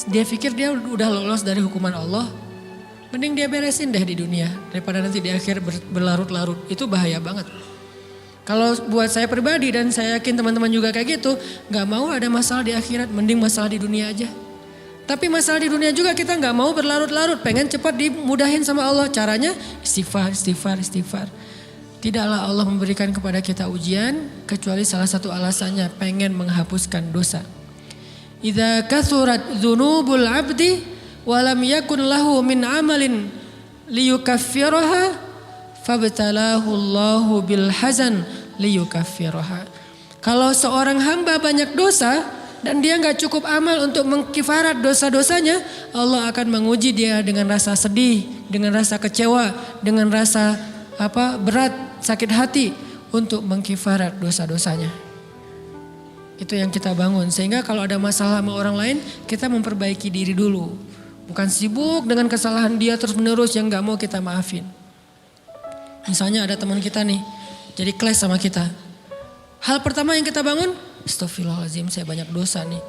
dia pikir dia udah lolos dari hukuman Allah. Mending dia beresin deh di dunia daripada nanti di akhir berlarut-larut. Itu bahaya banget. Kalau buat saya pribadi dan saya yakin teman-teman juga kayak gitu, gak mau ada masalah di akhirat, mending masalah di dunia aja. Tapi masalah di dunia juga kita gak mau berlarut-larut, pengen cepat dimudahin sama Allah. Caranya istighfar. Tidaklah Allah memberikan kepada kita ujian kecuali salah satu alasannya pengen menghapuskan dosa. Idza kathurat dzunubul 'abdi walam yakun lahu min amalin liyukaffiraha fabtalahu Allahu bil hazan liyukaffiraha. Kalau seorang hamba banyak dosa dan dia nggak cukup amal untuk mengkifarat dosa-dosanya, Allah akan menguji dia dengan rasa sedih, dengan rasa kecewa, dengan rasa berat, sakit hati untuk mengkifarat dosa-dosanya. Itu yang kita bangun. Sehingga kalau ada masalah sama orang lain, kita memperbaiki diri dulu. Bukan sibuk dengan kesalahan dia terus menerus yang gak mau kita maafin. Misalnya ada teman kita nih, jadi clash sama kita. Hal pertama yang kita bangun, astagfirullahaladzim saya banyak dosa nih.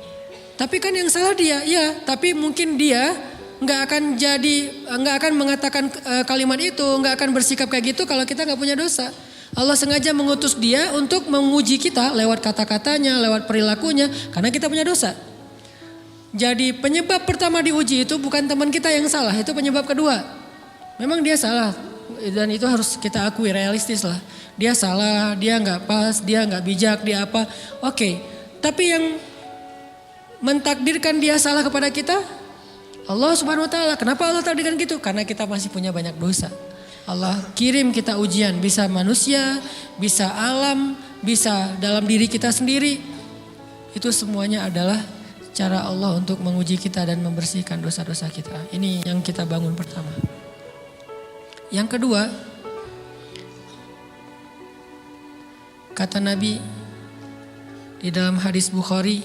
Tapi kan yang salah dia, ya tapi mungkin dia gak akan mengatakan kalimat itu, gak akan bersikap kayak gitu kalau kita gak punya dosa. Allah sengaja mengutus dia untuk menguji kita lewat kata-katanya, lewat perilakunya, karena kita punya dosa. Jadi penyebab pertama diuji itu bukan teman kita yang salah, itu penyebab kedua. Memang dia salah dan itu harus kita akui, realistis lah. Dia salah, dia gak pas, dia gak bijak, dia apa. Oke, tapi yang mentakdirkan dia salah kepada kita, Allah Subhanahu Wa Taala. Kenapa Allah takdirkan gitu? Karena kita masih punya banyak dosa. Allah kirim kita ujian, bisa manusia, bisa alam, bisa dalam diri kita sendiri. Itu semuanya adalah cara Allah untuk menguji kita dan membersihkan dosa-dosa kita. Ini yang kita bangun pertama. Yang kedua, kata Nabi di dalam hadis Bukhari,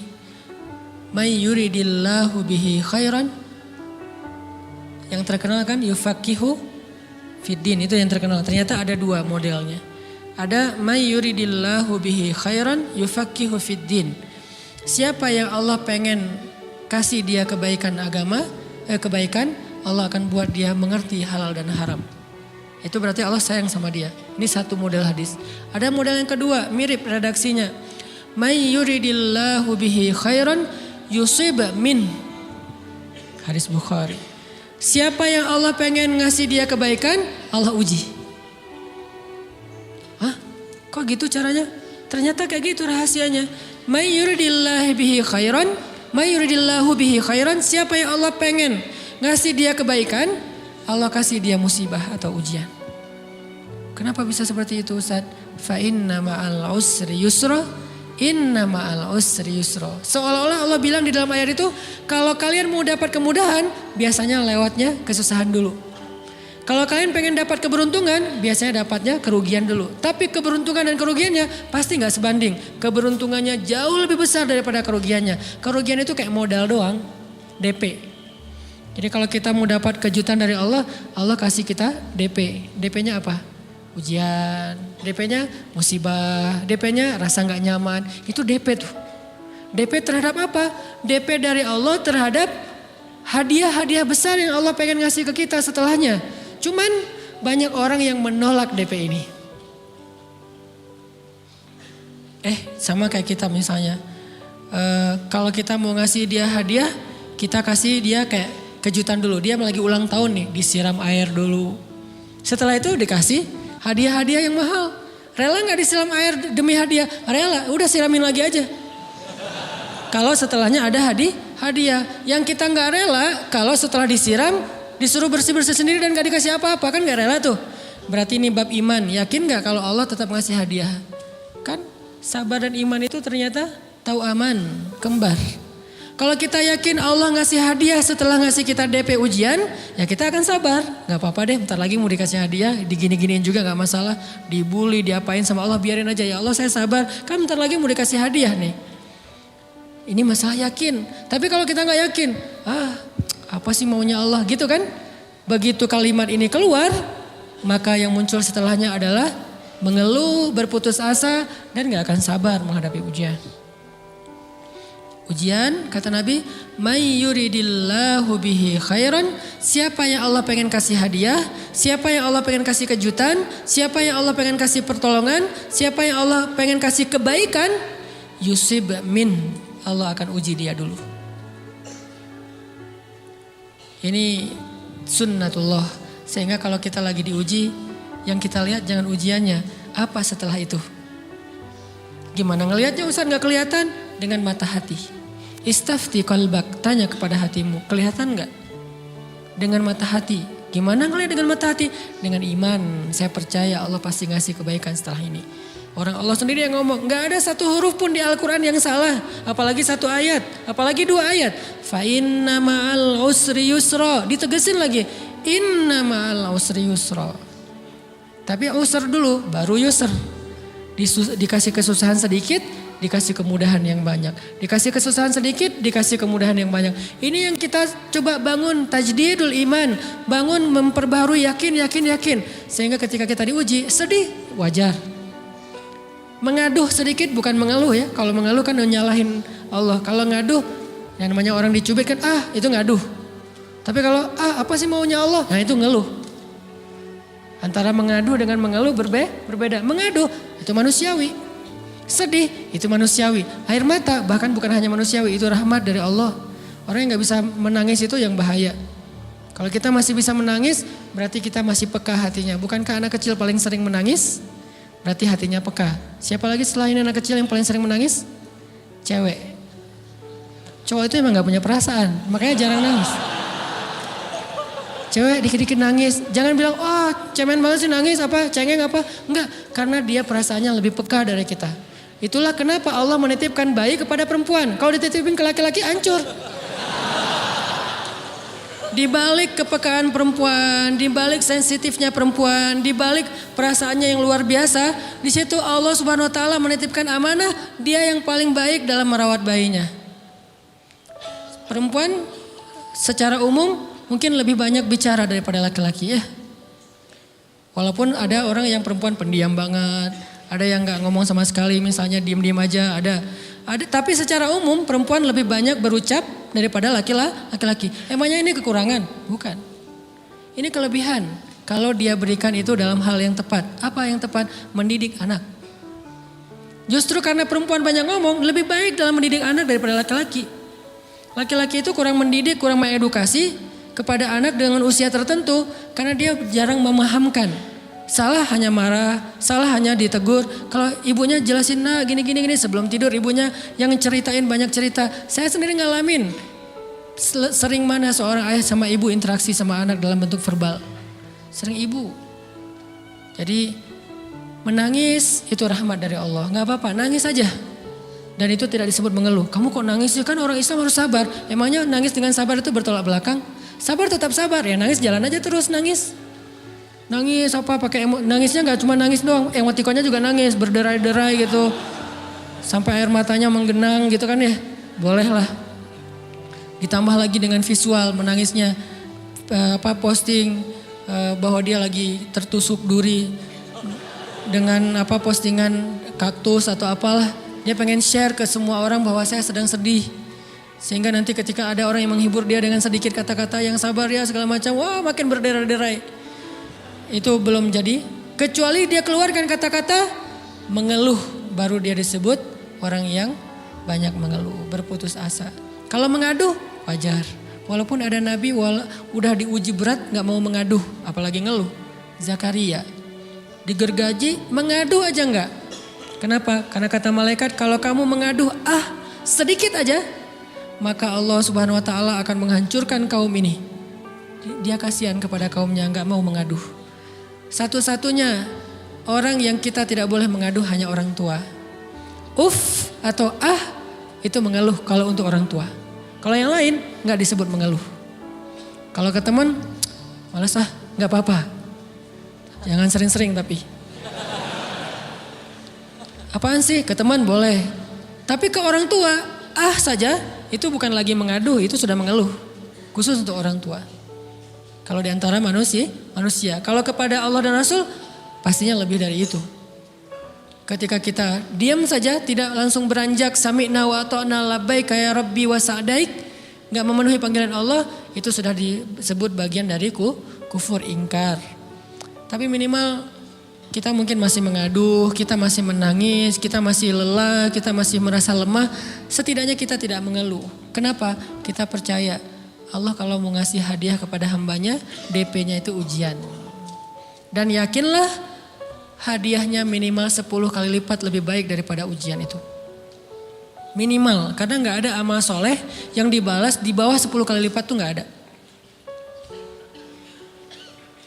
may yuridillahu bihi khairan. Yang terkenal kan yufaqihu fiddin, itu yang terkenal. Ternyata ada dua modelnya. Ada may yuridillahu bihi khairan yufaqihu fiddin. Siapa yang Allah pengen kasih dia kebaikan agama, kebaikan, Allah akan buat dia mengerti halal dan haram. Itu berarti Allah sayang sama dia. Ini satu model hadis. Ada model yang kedua, mirip redaksinya. May yuridillahu bihi khairan yusib min. Hadis Bukhari. Siapa yang Allah pengen ngasih dia kebaikan, Allah uji. Hah? Kok gitu caranya? Ternyata kayak gitu rahasianya. May yuridillahu bihi khairan, may yuridillahu bihi khairan. Siapa yang Allah pengen ngasih dia kebaikan, Allah kasih dia musibah atau ujian. Kenapa bisa seperti itu Ustaz? Fa inna ma'al usri yusra, inna ma'al usri yusra. Seolah-olah Allah bilang di dalam ayat itu, kalau kalian mau dapat kemudahan, biasanya lewatnya kesusahan dulu. Kalau kalian pengen dapat keberuntungan, biasanya dapatnya kerugian dulu. Tapi keberuntungan dan kerugiannya pasti gak sebanding. Keberuntungannya jauh lebih besar daripada kerugiannya. Kerugian itu kayak modal doang, DP. Jadi kalau kita mau dapat kejutan dari Allah, Allah kasih kita DP. DP-nya apa? Ujian. DP-nya musibah. DP-nya rasa gak nyaman. Itu DP tuh. DP terhadap apa? DP dari Allah terhadap hadiah-hadiah besar yang Allah pengen ngasih ke kita setelahnya. Cuman banyak orang yang menolak DP ini. Sama kayak kita misalnya. Kalau kita mau ngasih dia hadiah, kita kasih dia kayak kejutan dulu. Dia lagi ulang tahun nih, disiram air dulu. Setelah itu dikasih hadiah-hadiah yang mahal. Rela gak disiram air demi hadiah? Rela, udah siramin lagi aja. Kalau setelahnya ada hadiah. Yang kita gak rela, kalau setelah disiram, disuruh bersih-bersih sendiri dan gak dikasih apa-apa. Kan gak rela tuh. Berarti ini bab iman. Yakin gak kalau Allah tetap ngasih hadiah? Kan sabar dan iman itu ternyata tahu aman, kembar. Kalau kita yakin Allah ngasih hadiah setelah ngasih kita DP ujian, ya kita akan sabar. Gak apa-apa deh, bentar lagi mau dikasih hadiah, digini-giniin juga gak masalah. Dibully, diapain sama Allah, biarin aja. Ya Allah saya sabar, kan bentar lagi mau dikasih hadiah nih. Ini masalah yakin. Tapi kalau kita gak yakin, apa sih maunya Allah gitu kan. Begitu kalimat ini keluar, maka yang muncul setelahnya adalah mengeluh, berputus asa, dan gak akan sabar menghadapi ujian. Ujian, kata Nabi, may yuridillahu bihi khairan. Siapa yang Allah pengen kasih hadiah, siapa yang Allah pengen kasih kejutan, siapa yang Allah pengen kasih pertolongan, siapa yang Allah pengen kasih kebaikan, yusib min. Allah akan uji dia dulu. Ini sunnatullah. Sehingga kalau kita lagi diuji, yang kita lihat jangan ujiannya, apa setelah itu. Gimana ngelihatnya Ustaz gak kelihatan? Dengan mata hati. Istafti qalbak, tanya kepada hatimu, kelihatan gak? Dengan mata hati. Gimana ngelihat dengan mata hati? Dengan iman, saya percaya Allah pasti ngasih kebaikan setelah ini. Orang Allah sendiri yang ngomong, gak ada satu huruf pun di Al-Quran yang salah. Apalagi satu ayat, apalagi dua ayat. Fa inna ma'al usri yusra, ditegesin lagi. Inna ma'al usri yusra. Tapi usr dulu, baru yusr. Dikasih kesusahan sedikit, dikasih kemudahan yang banyak. Dikasih kesusahan sedikit, dikasih kemudahan yang banyak. Ini yang kita coba bangun tajdidul iman. Bangun memperbaharui yakin. Sehingga ketika kita diuji, sedih, wajar. Mengaduh sedikit bukan mengeluh ya. Kalau mengeluh kan nyalahin Allah. Kalau ngaduh, yang namanya orang dicubit kan, itu ngaduh. Tapi kalau apa sih maunya Allah? Nah itu ngeluh. Antara mengadu dengan mengeluh berbeda. Mengadu itu manusiawi. Sedih itu manusiawi. Air mata bahkan bukan hanya manusiawi, itu rahmat dari Allah. Orang yang gak bisa menangis itu yang bahaya. Kalau kita masih bisa menangis, berarti kita masih peka hatinya. Bukankah anak kecil paling sering menangis? Berarti hatinya peka. Siapa lagi selain anak kecil yang paling sering menangis? Cewek. Cowok itu emang gak punya perasaan, makanya jarang nangis. Cewek dikit-dikit nangis, jangan bilang, cemen banget sih nangis apa, cengeng apa. Enggak, karena dia perasaannya lebih peka dari kita. Itulah kenapa Allah menitipkan bayi kepada perempuan. Kalau dititipin ke laki-laki hancur. Di balik kepekaan perempuan, di balik sensitifnya perempuan, di balik perasaannya yang luar biasa, di situ Allah Subhanahu wa taala menitipkan amanah, dia yang paling baik dalam merawat bayinya. perempuan secara umum mungkin lebih banyak bicara daripada laki-laki ya. Walaupun ada orang yang perempuan pendiam banget, ada yang nggak ngomong sama sekali, misalnya diem-diem aja, ada. Tapi secara umum perempuan lebih banyak berucap daripada laki-laki. Emangnya ini kekurangan? Bukan. Ini kelebihan. Kalau dia berikan itu dalam hal yang tepat. Apa yang tepat? Mendidik anak. Justru karena perempuan banyak ngomong, lebih baik dalam mendidik anak daripada laki-laki. Laki-laki itu kurang mendidik, kurang mengedukasi kepada anak dengan usia tertentu karena dia jarang memahamkan. Salah hanya marah, salah hanya ditegur. Kalau ibunya jelasin nah gini sebelum tidur ibunya yang ceritain banyak cerita. Saya sendiri ngalamin sering mana seorang ayah sama ibu interaksi sama anak dalam bentuk verbal. Sering ibu. Jadi menangis itu rahmat dari Allah. Gak apa-apa nangis aja. Dan itu tidak disebut mengeluh. Kamu kok nangis? Ya kan orang Islam harus sabar. Emangnya nangis dengan sabar itu bertolak belakang? Sabar tetap sabar ya, nangis jalan aja terus nangis. Nangis apa pakai nangisnya nggak cuma nangis doang, emotikonnya juga nangis, berderai-derai gitu. Sampai air matanya menggenang gitu kan ya. Boleh lah. Ditambah lagi dengan visual menangisnya posting bahwa dia lagi tertusuk duri dengan postingan kaktus atau apalah. Dia pengen share ke semua orang bahwa saya sedang sedih. Sehingga nanti ketika ada orang yang menghibur dia dengan sedikit kata-kata yang sabar ya segala macam. Wah makin berderai-derai. Itu belum jadi. Kecuali dia keluarkan kata-kata mengeluh. Baru dia disebut orang yang banyak mengeluh. Berputus asa. Kalau mengaduh wajar. Walaupun ada nabi udah diuji berat gak mau mengaduh. Apalagi ngeluh. Zakaria. Digergaji mengadu aja enggak. Kenapa? Karena kata malaikat kalau kamu mengaduh sedikit aja. Maka Allah Subhanahu wa taala akan menghancurkan kaum ini. Dia kasihan kepada kaumnya enggak mau mengaduh. Satu-satunya orang yang kita tidak boleh mengaduh hanya orang tua. Atau itu mengeluh kalau untuk orang tua. Kalau yang lain enggak disebut mengeluh. Kalau ke teman malas enggak apa-apa. Jangan sering-sering tapi. Apaan sih? Ke teman boleh. Tapi ke orang tua, saja itu bukan lagi mengadu, itu sudah mengeluh. Khusus untuk orang tua. Kalau di antara manusia. Kalau kepada Allah dan Rasul, pastinya lebih dari itu. Ketika kita diam saja, tidak langsung beranjak sami'na wa ata'na labbaika ya rabbi wa sa'daik, enggak memenuhi panggilan Allah, itu sudah disebut bagian dari kufur ingkar. Tapi minimal kita mungkin masih mengaduh, kita masih menangis, kita masih lelah, kita masih merasa lemah. Setidaknya kita tidak mengeluh. Kenapa? Kita percaya Allah kalau mau ngasih hadiah kepada hambanya, DP-nya itu ujian. Dan yakinlah hadiahnya minimal 10 kali lipat lebih baik daripada ujian itu. Minimal, karena gak ada amal soleh yang dibalas di bawah 10 kali lipat tuh gak ada.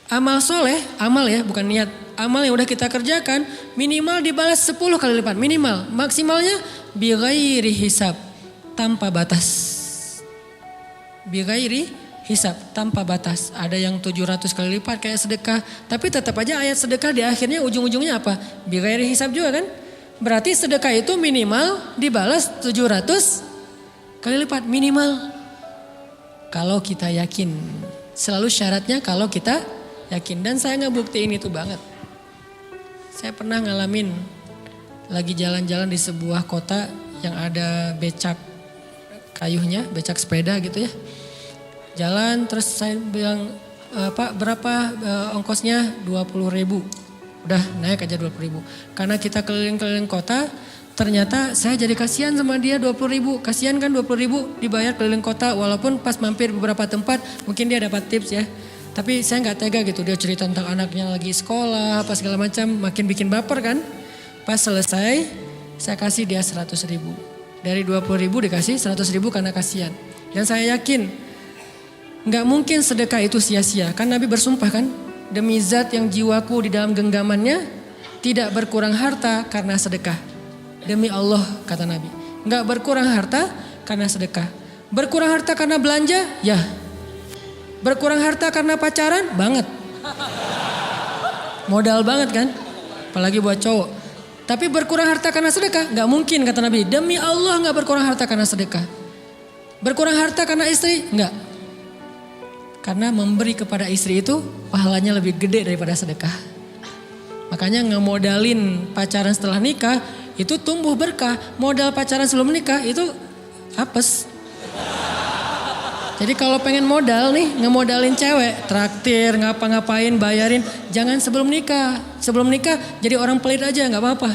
Amal soleh, amal ya bukan niat. Amal yang udah kita kerjakan minimal dibalas 10 kali lipat. Minimal, maksimalnya bighairi hisab, tanpa batas. Bighairi hisab, tanpa batas. Ada yang 700 kali lipat kayak sedekah. Tapi tetap aja ayat sedekah di akhirnya ujung-ujungnya apa? Bighairi hisab juga kan? Berarti sedekah itu minimal dibalas 700 kali lipat. Minimal. Kalau kita yakin. Selalu syaratnya kalau kita yakin. Dan saya ngebuktiin itu banget. Saya pernah ngalamin lagi jalan-jalan di sebuah kota yang ada becak kayuhnya, becak sepeda gitu ya. Jalan terus saya bilang, Pak berapa ongkosnya? 20.000. Udah naik aja 20.000. Karena kita keliling-keliling kota, ternyata saya jadi kasihan sama dia 20.000. Kasihan kan 20.000 dibayar keliling kota walaupun pas mampir beberapa tempat mungkin dia dapat tips ya. Tapi saya nggak tega gitu, dia cerita tentang anaknya lagi sekolah, apa segala macam, makin bikin baper kan. Pas selesai, saya kasih dia 100.000. Dari 20.000 dikasih 100.000 karena kasihan. Dan saya yakin, nggak mungkin sedekah itu sia-sia. Kan Nabi bersumpah kan, demi zat yang jiwaku di dalam genggamannya, tidak berkurang harta karena sedekah. Demi Allah kata Nabi, nggak berkurang harta karena sedekah. Berkurang harta karena belanja? Ya. Berkurang harta karena pacaran? Banget. Modal banget kan? Apalagi buat cowok. Tapi berkurang harta karena sedekah? Gak mungkin kata Nabi. Demi Allah gak berkurang harta karena sedekah. Berkurang harta karena istri? Enggak. Karena memberi kepada istri itu pahalanya lebih gede daripada sedekah. Makanya ngemodalin pacaran setelah nikah itu tumbuh berkah. Modal pacaran sebelum nikah itu apes. Jadi kalau pengen modal nih, ngemodalin cewek, traktir, ngapa-ngapain, bayarin, jangan sebelum nikah. Sebelum nikah jadi orang pelit aja, nggak apa-apa.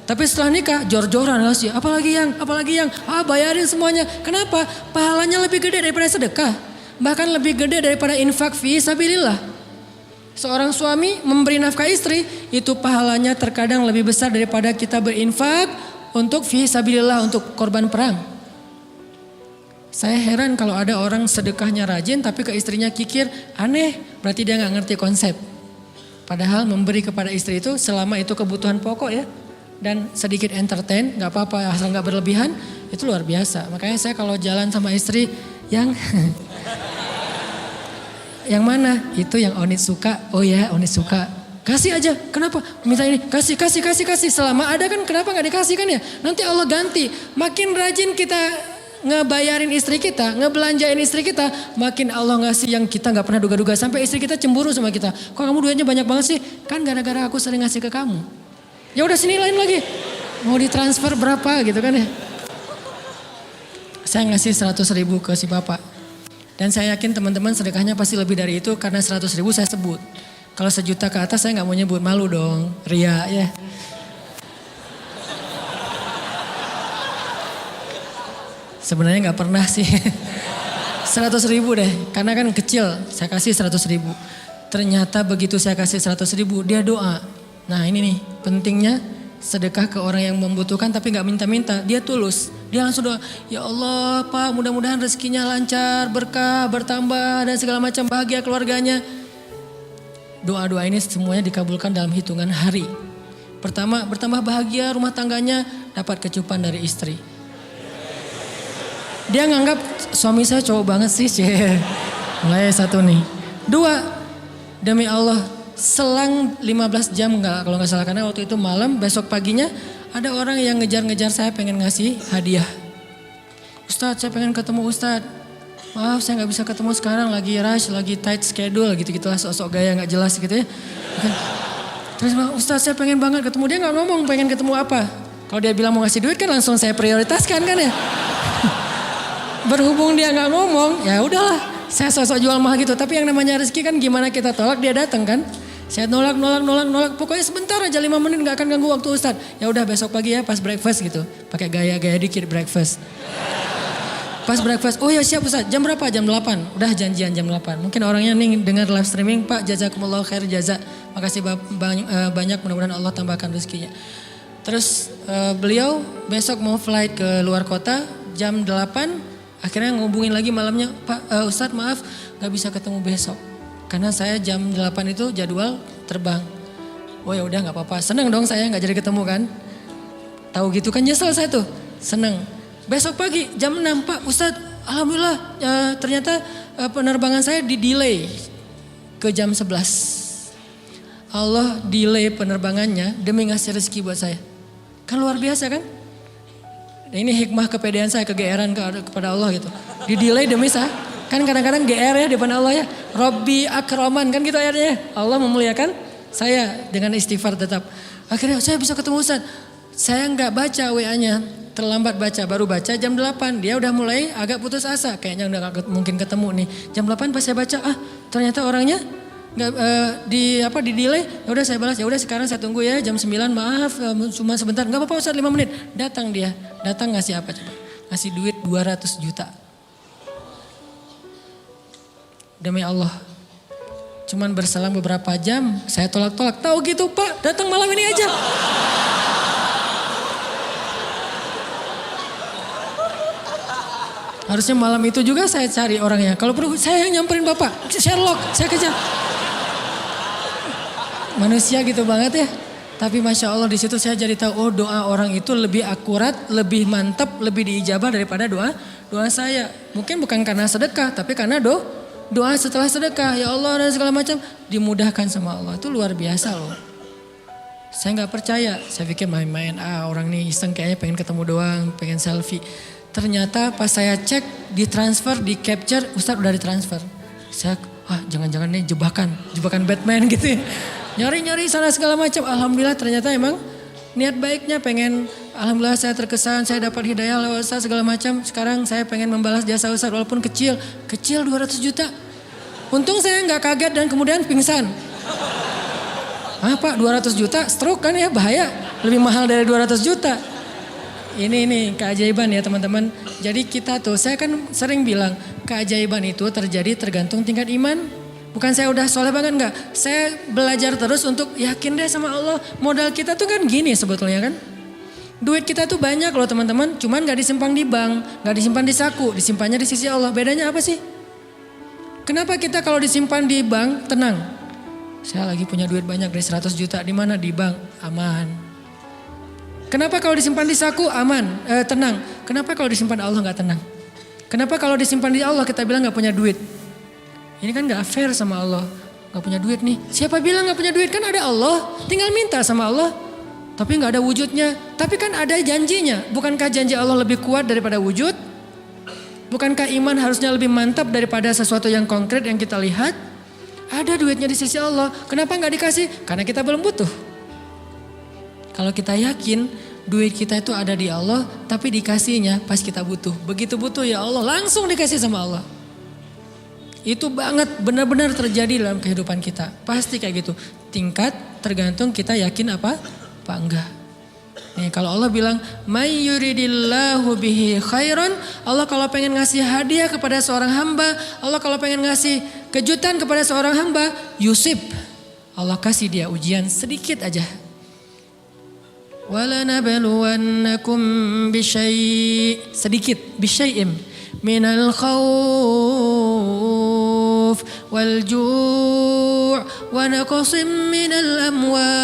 Tapi setelah nikah, jor-joran ngasih, apalagi yang, bayarin semuanya. Kenapa? Pahalanya lebih gede daripada sedekah. Bahkan lebih gede daripada infak fi sabilillah. Seorang suami memberi nafkah istri, itu pahalanya terkadang lebih besar daripada kita berinfak untuk fi sabilillah, untuk korban perang. Saya heran kalau ada orang sedekahnya rajin tapi ke istrinya kikir, aneh, berarti dia gak ngerti konsep. Padahal memberi kepada istri itu selama itu kebutuhan pokok ya. Dan sedikit entertain, gak apa-apa asal gak berlebihan, itu luar biasa. Makanya saya kalau jalan sama istri yang yang mana? Itu yang Onit suka, oh ya Onit suka. Kasih aja, kenapa? Minta ini, kasih. Selama ada kan kenapa gak dikasih kan ya? Nanti Allah ganti, makin rajin kita ngebayarin istri kita, ngebelanjain istri kita, makin Allah ngasih yang kita gak pernah duga-duga. Sampai istri kita cemburu sama kita. Kok kamu duitnya banyak banget sih? Kan gara-gara aku sering ngasih ke kamu. Ya udah sini lain lagi. Mau ditransfer berapa gitu kan ya. Saya ngasih 100.000 ke si bapak. Dan saya yakin teman-teman sedekahnya pasti lebih dari itu karena 100.000 saya sebut. Kalau 1 juta ke atas saya gak mau nyebut, malu dong. Ria ya. Sebenarnya nggak pernah sih. 100.000 deh, karena kan kecil. Saya kasih 100.000. Ternyata begitu saya kasih 100.000, dia doa. Nah ini nih pentingnya sedekah ke orang yang membutuhkan tapi nggak minta-minta. Dia tulus. Dia langsung doa, ya Allah Pak, mudah-mudahan rezekinya lancar, berkah, bertambah dan segala macam, bahagia keluarganya. Doa-doa ini semuanya dikabulkan dalam hitungan hari. Pertama, bertambah bahagia rumah tangganya, dapat kecupan dari istri. Dia nganggap suami saya cowok banget sih. Mulai 1 nih. 2, demi Allah selang 15 jam kalau nggak salah, karena waktu itu malam, besok paginya ada orang yang ngejar-ngejar saya pengen ngasih hadiah. Ustadz, saya pengen ketemu Ustadz. Maaf saya nggak bisa ketemu sekarang, lagi rush, lagi tight schedule gitu-gitulah, sok-sok gaya nggak jelas gitu ya. Terus Ustadz saya pengen banget ketemu, dia nggak ngomong pengen ketemu apa. Kalau dia bilang mau ngasih duit kan langsung saya prioritaskan kan ya. Berhubung dia nggak ngomong, ya udahlah, saya sosok jual mahal gitu. Tapi yang namanya rezeki kan gimana kita tolak, dia datang kan. Saya nolak. Pokoknya sebentar aja 5 menit nggak akan ganggu waktu Ustadz. Ya udah besok pagi ya pas breakfast gitu, pakai gaya-gaya dikit breakfast. Pas breakfast, oh ya siap Ustadz, jam berapa? Jam 8. Udah janjian jam 8. Mungkin orangnya nih dengar live streaming, Pak jazakumullah khair jaza. Makasih banyak, mudah-mudahan Allah tambahkan rezekinya. Terus beliau besok mau flight ke luar kota jam 8. Akhirnya ngubungin lagi malamnya, Pak Ustadz maaf gak bisa ketemu besok. Karena saya jam 8 itu jadwal terbang. Oh ya udah gak apa-apa, seneng dong saya gak jadi ketemu kan. Tahu gitu kan nyesel saya tuh, seneng. Besok pagi jam 6, Pak Ustadz alhamdulillah ternyata penerbangan saya di delay ke jam 11. Allah delay penerbangannya demi ngasih rezeki buat saya. Kan luar biasa kan. Nah, ini hikmah kepedean saya, kegeeran kepada Allah gitu. Di delay demi saya. Kan kadang-kadang GR ya di depan Allah ya. Robbi akraman kan gitu ayatnya. Allah memuliakan saya dengan istighfar tetap. Akhirnya saya bisa ketemu Ustaz. Saya nggak baca WA-nya. Terlambat baca, baru baca jam 8. Dia udah mulai agak putus asa. Kayaknya udah gak mungkin ketemu nih. Jam 8 pas saya baca, ternyata orangnya nggak di delay. Ya udah saya balas, ya udah sekarang saya tunggu ya jam 9, maaf cuma sebentar. Nggak apa-apa Ustaz 5 menit. Datang dia, datang ngasih apa coba? Ngasih duit 200 juta. Demi Allah. Cuman berselang beberapa jam, saya tolak-tolak. Tahu gitu Pak, datang malam ini aja. Harusnya malam itu juga saya cari orangnya. Kalau perlu saya yang nyamperin Bapak. Sherlock, saya kejar. Manusia gitu banget ya. Tapi Masya Allah di situ saya jadi tahu, oh doa orang itu lebih akurat, lebih mantap, lebih diijabah daripada doa saya. Mungkin bukan karena sedekah, tapi karena doa setelah sedekah. Ya Allah dan segala macam dimudahkan sama Allah. Itu luar biasa loh. Saya nggak percaya, saya pikir main-main. Orang nih iseng kayaknya pengen ketemu doang, pengen selfie. Ternyata pas saya cek, ditransfer, di capture, Ustadz udah ditransfer. Saya, jangan-jangan nih jebakan Batman gitu ya. Nyari-nyari sana segala macam. Alhamdulillah ternyata emang niat baiknya pengen, alhamdulillah saya terkesan, saya dapat hidayah lewat Ustadz segala macam. Sekarang saya pengen membalas jasa Ustadz walaupun kecil 200 juta. Untung saya nggak kaget dan kemudian pingsan. Pak 200 juta stroke kan ya, bahaya. Lebih mahal dari 200 juta. Ini keajaiban ya teman-teman. Jadi kita tuh, saya kan sering bilang keajaiban itu terjadi tergantung tingkat iman. Bukan saya udah soleh banget enggak. Saya belajar terus untuk yakin deh sama Allah. Modal kita tuh kan gini sebetulnya kan. Duit kita tuh banyak loh teman-teman. Cuman gak disimpan di bank, gak disimpan di saku. Disimpannya di sisi Allah. Bedanya apa sih? Kenapa kita kalau disimpan di bank tenang? Saya lagi punya duit banyak dari 100 juta. Di mana? Di bank. Aman. Kenapa kalau disimpan di saku aman, tenang? Kenapa kalau disimpan Allah gak tenang? Kenapa kalau disimpan di Allah kita bilang gak punya duit? Ini kan gak fair sama Allah. Gak punya duit nih. Siapa bilang gak punya duit? Kan ada Allah. Tinggal minta sama Allah. Tapi gak ada wujudnya. Tapi kan ada janjinya. Bukankah janji Allah lebih kuat daripada wujud? Bukankah iman harusnya lebih mantap daripada sesuatu yang konkret yang kita lihat? Ada duitnya di sisi Allah. Kenapa gak dikasih? Karena kita belum butuh. Kalau kita yakin duit kita itu ada di Allah, tapi dikasihnya pas kita butuh. Begitu butuh ya Allah langsung dikasih sama Allah. Itu banget benar-benar terjadi dalam kehidupan kita. Pasti kayak gitu. Tingkat tergantung kita yakin apa enggak. Nih kalau Allah bilang may yuridillahu bihi khairan, Allah kalau pengen ngasih hadiah kepada seorang hamba, Allah kalau pengen ngasih kejutan kepada seorang hamba, yusib. Allah kasih dia ujian sedikit aja. وَلَنَبْلُوَنَّكُمْ بِشَيْءٍ sedikit بِشَيْءٍ مِنَ الْخَوْفِ وَالْجُوعِ وَنَقْصٍ مِنَ الْأَمْوَالِ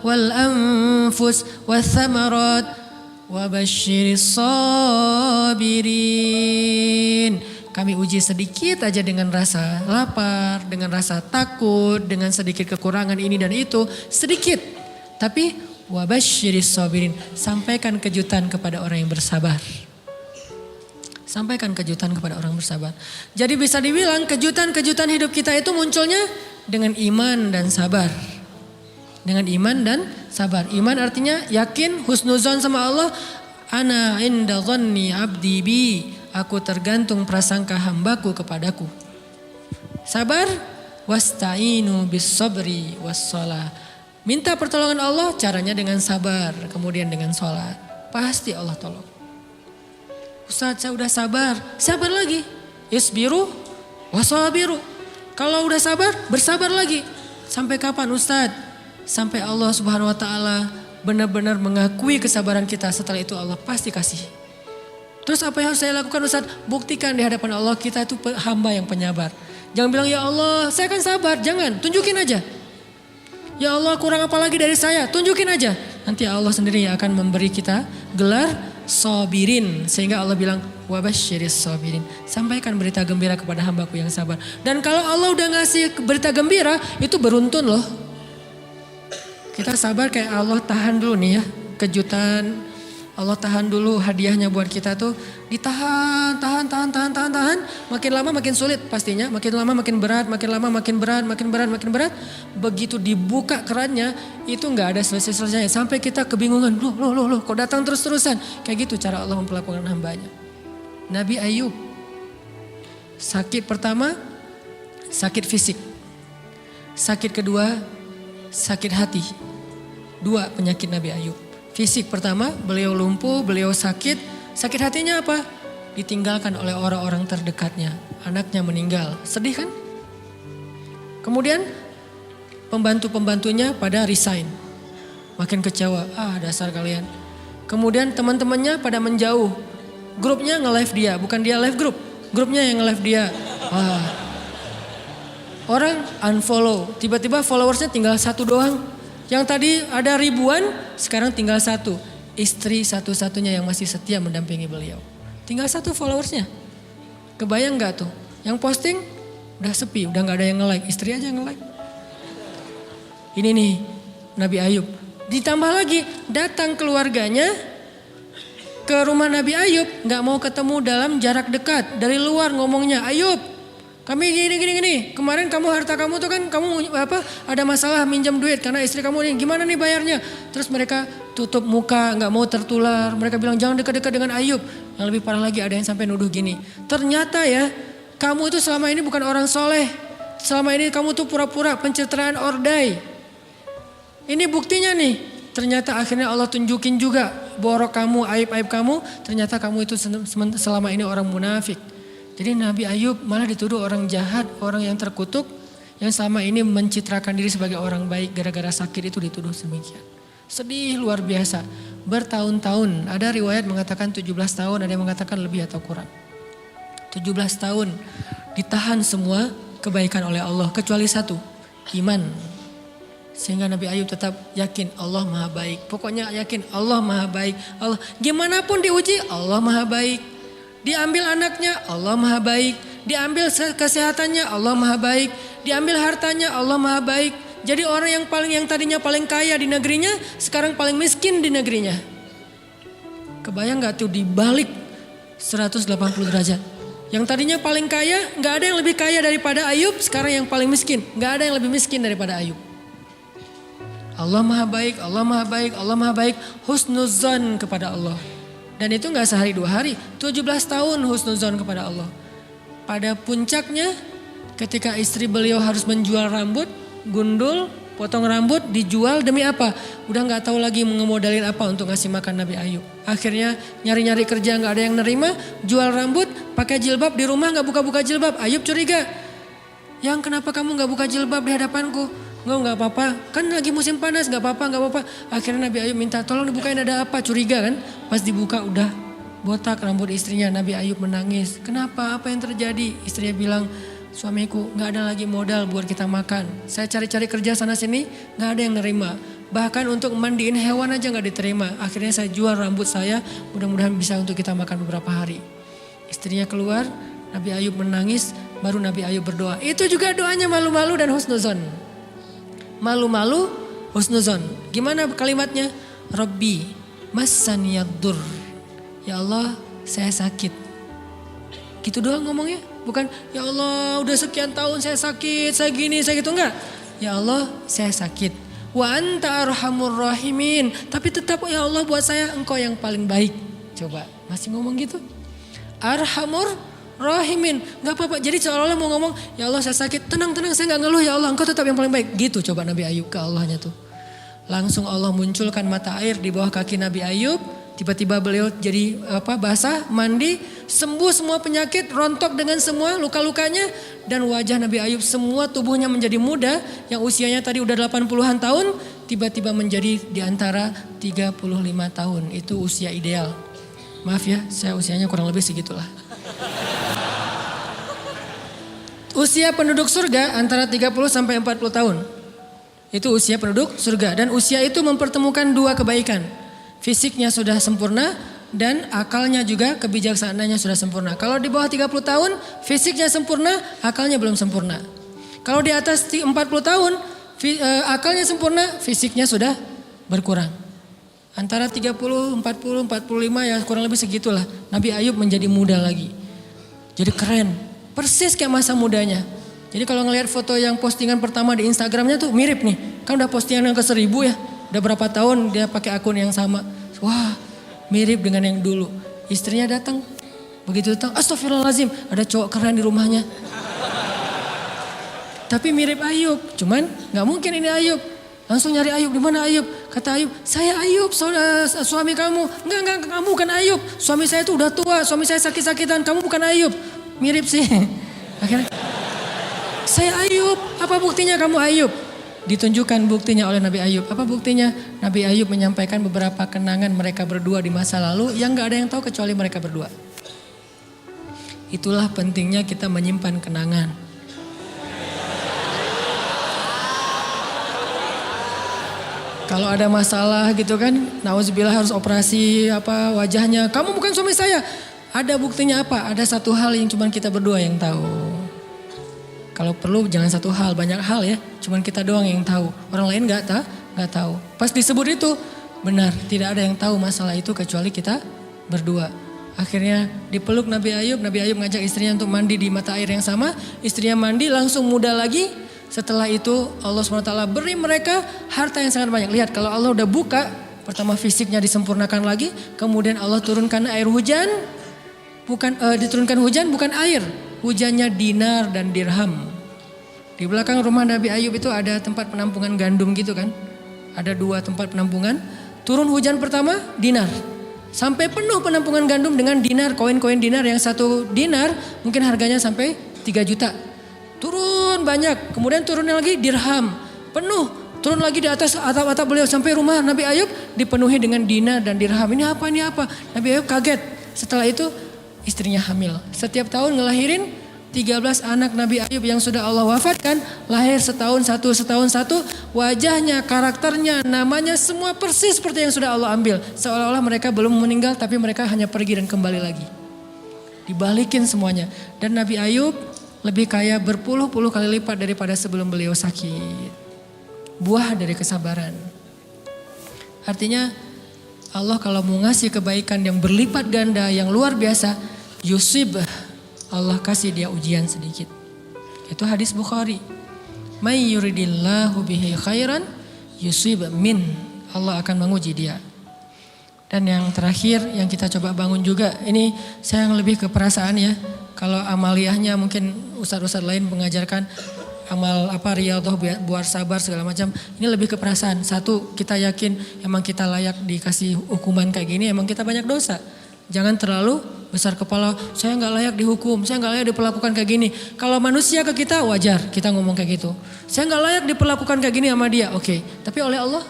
وَالْأَنْفُسِ وَالثَّمَرَاتِ وَبَشِّرِ الصَّابِرِينَ. Kami uji sedikit aja dengan rasa lapar, dengan rasa takut, dengan sedikit kekurangan ini dan itu, sedikit. Tapi wabasyiris sabirin, sampaikan kejutan kepada orang yang bersabar. Sampaikan kejutan kepada orang bersabar. Jadi bisa dibilang kejutan-kejutan hidup kita itu munculnya dengan iman dan sabar. Dengan iman dan sabar. Iman artinya yakin, husnuzon sama Allah. Ana inda dhanni abdi bi. Aku tergantung prasangka hambaku kepadaku. Sabar, wasta'inu bis sabri wassalah. Minta pertolongan Allah, caranya dengan sabar, kemudian dengan sholat. Pasti Allah tolong. Ustaz, saya udah sabar lagi. Isbiru wasabiru. Kalau udah sabar, bersabar lagi. Sampai kapan Ustaz? Sampai Allah Subhanahu wa taala benar-benar mengakui kesabaran kita. Setelah itu Allah pasti kasih. Terus apa yang harus saya lakukan Ustaz? Buktikan di hadapan Allah kita itu hamba yang penyabar. Jangan bilang ya Allah saya kan sabar. Jangan, tunjukin aja. Ya Allah kurang apa lagi dari saya? Tunjukin aja. Nanti Allah sendiri yang akan memberi kita gelar sabirin. Sehingga Allah bilang wabasyiris sabirin. Sampaikan berita gembira kepada hambaku yang sabar. Dan kalau Allah udah ngasih berita gembira itu beruntun loh. Kita sabar kayak Allah tahan dulu nih ya. Kejutan. Allah tahan dulu hadiahnya buat kita tuh ditahan, tahan. Makin lama makin sulit pastinya, makin lama makin berat, makin lama makin berat. Begitu dibuka kerannya itu nggak ada selesai-selesainya sampai kita kebingungan, loh, kok datang terus-terusan? Kayak gitu cara Allah memperlakukan hambanya. Nabi Ayub sakit pertama, sakit fisik, sakit kedua, sakit hati. 2 penyakit Nabi Ayub. Fisik pertama, beliau lumpuh, beliau sakit. Sakit hatinya apa? Ditinggalkan oleh orang-orang terdekatnya. Anaknya meninggal. Sedih kan? Kemudian pembantu-pembantunya pada resign. Makin kecewa. Dasar kalian. Kemudian teman-temannya pada menjauh. Grupnya nge-live dia. Bukan dia live grup. Grupnya yang nge-live dia. Orang unfollow. Tiba-tiba followersnya tinggal 1 doang. Yang tadi ada ribuan, sekarang tinggal 1. Istri satu-satunya yang masih setia mendampingi beliau. Tinggal 1 followersnya. Kebayang gak tuh? Yang posting udah sepi, udah gak ada yang nge-like. Istri aja yang nge-like. Ini nih Nabi Ayub. Ditambah lagi datang keluarganya ke rumah Nabi Ayub, nggak mau ketemu dalam jarak dekat. Dari luar ngomongnya, Ayub, kami gini. Kemarin kamu harta kamu tuh kan kamu ada masalah minjam duit karena istri kamu ini gimana nih bayarnya? Terus mereka tutup muka, nggak mau tertular. Mereka bilang jangan dekat-dekat dengan Ayub. Yang lebih parah lagi ada yang sampai nuduh gini. Ternyata ya, kamu itu selama ini bukan orang soleh. Selama ini kamu tuh pura-pura pencitraan ordai. Ini buktinya nih. Ternyata akhirnya Allah tunjukin juga borok kamu, aib-aib kamu. Ternyata kamu itu selama ini orang munafik. Jadi Nabi Ayub malah dituduh orang jahat, orang yang terkutuk. Yang selama ini mencitrakan diri sebagai orang baik gara-gara sakit itu dituduh demikian. Sedih luar biasa. Bertahun-tahun, ada riwayat mengatakan 17 tahun, ada yang mengatakan lebih atau kurang. 17 tahun ditahan semua kebaikan oleh Allah kecuali satu, iman. Sehingga Nabi Ayub tetap yakin Allah maha baik. Pokoknya yakin Allah maha baik. Allah gimana pun diuji Allah maha baik. Diambil anaknya Allah maha baik. Diambil kesehatannya Allah maha baik. Diambil hartanya Allah maha baik. Jadi orang yang tadinya paling kaya di negerinya sekarang paling miskin di negerinya. Kebayang gak tuh dibalik 180 derajat. Yang tadinya paling kaya gak ada yang lebih kaya daripada Ayub. Sekarang yang paling miskin. Gak ada yang lebih miskin daripada Ayub. Allah maha baik, Allah maha baik, Allah maha baik. Husnuzan kepada Allah. Dan itu gak sehari 2 hari. 17 tahun husnuzan kepada Allah. Pada puncaknya ketika istri beliau harus menjual rambut, gundul, potong rambut, dijual demi apa? Udah gak tahu lagi ngemodalin apa untuk ngasih makan Nabi Ayub. Akhirnya nyari-nyari kerja gak ada yang nerima. Jual rambut, pakai jilbab di rumah gak buka-buka jilbab. Ayub curiga. Yang kenapa kamu gak buka jilbab di hadapanku? Enggak apa-apa, kan lagi musim panas, gak apa-apa. Akhirnya Nabi Ayub minta tolong dibukain ada apa, curiga kan. Pas dibuka udah botak rambut istrinya. Nabi Ayub menangis, kenapa, apa yang terjadi? Istrinya bilang, suamiku gak ada lagi modal buat kita makan. Saya cari-cari kerja sana sini gak ada yang nerima. Bahkan untuk mandiin hewan aja gak diterima. Akhirnya saya jual rambut saya, mudah-mudahan bisa untuk kita makan beberapa hari. Istrinya keluar, Nabi Ayub menangis, baru Nabi Ayub berdoa. Itu juga doanya malu-malu dan husnuzon. Malu-malu, husnuzon. Gimana kalimatnya? Rabbi massaniyaddur. Ya Allah, saya sakit. Gitu doang ngomongnya. Bukan, ya Allah udah sekian tahun saya sakit, saya gini, saya gitu. Enggak. Ya Allah, saya sakit. Wa anta arhamur rahimin. Tapi tetap ya Allah buat saya engkau yang paling baik. Coba, masih ngomong gitu? Arhamur Rahimin, gak apa-apa. Jadi seolah-olah mau ngomong, ya Allah saya sakit, tenang saya gak ngeluh ya Allah, engkau tetap yang paling baik. Gitu coba Nabi Ayub ke Allahnya tuh. Langsung Allah munculkan mata air di bawah kaki Nabi Ayub. Tiba-tiba beliau jadi basah, mandi, sembuh semua penyakit, rontok dengan semua luka-lukanya. Dan wajah Nabi Ayub semua tubuhnya menjadi muda, yang usianya tadi udah 80-an tahun, tiba-tiba menjadi di antara 35 tahun. Itu usia ideal. Maaf ya, saya usianya kurang lebih segitulah. Usia penduduk surga antara 30 sampai 40 tahun. Itu usia penduduk surga. Dan usia itu mempertemukan 2 kebaikan. Fisiknya sudah sempurna dan akalnya juga kebijaksanaannya sudah sempurna. Kalau di bawah 30 tahun fisiknya sempurna, akalnya belum sempurna. Kalau di atas 40 tahun akalnya sempurna, fisiknya sudah berkurang. Antara 30, 40, 45 ya kurang lebih segitulah. Nabi Ayub menjadi muda lagi. Jadi keren. Persis kayak masa mudanya. Jadi kalau ngelihat foto yang postingan pertama di Instagramnya tuh mirip nih. Kan udah postingan yang ke 1000 ya. Udah berapa tahun dia pakai akun yang sama. Wah mirip dengan yang dulu. Istrinya datang. Begitu datang, astagfirullahaladzim. Ada cowok keren di rumahnya. Tapi mirip Ayub. Cuman gak mungkin ini Ayub. Langsung nyari Ayub, di mana Ayub? Kata Ayub, saya Ayub, suami kamu. Enggak, kamu bukan Ayub. Suami saya itu udah tua, suami saya sakit-sakitan. Kamu bukan Ayub. Mirip sih. Akhirnya, saya Ayub. Apa buktinya kamu Ayub? Ditunjukkan buktinya oleh Nabi Ayub. Apa buktinya? Nabi Ayub menyampaikan beberapa kenangan mereka berdua di masa lalu yang gak ada yang tahu kecuali mereka berdua. Itulah pentingnya kita menyimpan kenangan. Kalau ada masalah gitu kan, nauzubillah harus operasi wajahnya. Kamu bukan suami saya. Ada buktinya apa? Ada satu hal yang cuma kita berdua yang tahu. Kalau perlu jangan satu hal, banyak hal ya. Cuma kita doang yang tahu. Orang lain nggak tahu. Pas disebut itu benar, tidak ada yang tahu masalah itu kecuali kita berdua. Akhirnya dipeluk Nabi Ayub ngajak istrinya untuk mandi di mata air yang sama. Istrinya mandi langsung muda lagi. Setelah itu Allah SWT beri mereka harta yang sangat banyak. Lihat kalau Allah udah buka, pertama fisiknya disempurnakan lagi. Kemudian Allah turunkan air hujan. Diturunkan hujan bukan air. Hujannya dinar dan dirham. Di belakang rumah Nabi Ayub itu ada tempat penampungan gandum gitu kan. Ada 2 tempat penampungan. Turun hujan pertama dinar. Sampai penuh penampungan gandum dengan dinar, koin-koin dinar yang 1 dinar mungkin harganya sampai 3 juta. Turun banyak, kemudian turunnya lagi dirham, penuh. Turun lagi di atas atap-atap beliau sampai rumah Nabi Ayub dipenuhi dengan dinar dan dirham. Ini apa? Nabi Ayub kaget. Setelah itu istrinya hamil. Setiap tahun ngelahirin 13 anak Nabi Ayub yang sudah Allah wafatkan, lahir setahun satu, wajahnya, karakternya, namanya semua persis seperti yang sudah Allah ambil. Seolah-olah mereka belum meninggal tapi mereka hanya pergi dan kembali lagi. Dibalikin semuanya. Dan Nabi Ayub lebih kaya berpuluh-puluh kali lipat daripada sebelum beliau sakit. Buah dari kesabaran. Artinya Allah kalau mau ngasih kebaikan yang berlipat ganda, yang luar biasa, yusib, Allah kasih dia ujian sedikit. Itu hadis Bukhari. May yuridillahu bihi khairan yusib min. Allah akan menguji dia. Dan yang terakhir yang kita coba bangun juga. Ini saya yang lebih ke perasaan ya. Kalau amaliyahnya mungkin ustadz-ustadz lain mengajarkan amal riyadhah buat sabar segala macam. Ini lebih ke perasaan. Satu, kita yakin emang kita layak dikasih hukuman kayak gini. Emang kita banyak dosa. Jangan terlalu besar kepala, saya nggak layak dihukum, saya nggak layak diperlakukan kayak gini. Kalau manusia ke kita wajar, kita ngomong kayak gitu. Saya nggak layak diperlakukan kayak gini sama dia, oke. Tapi oleh Allah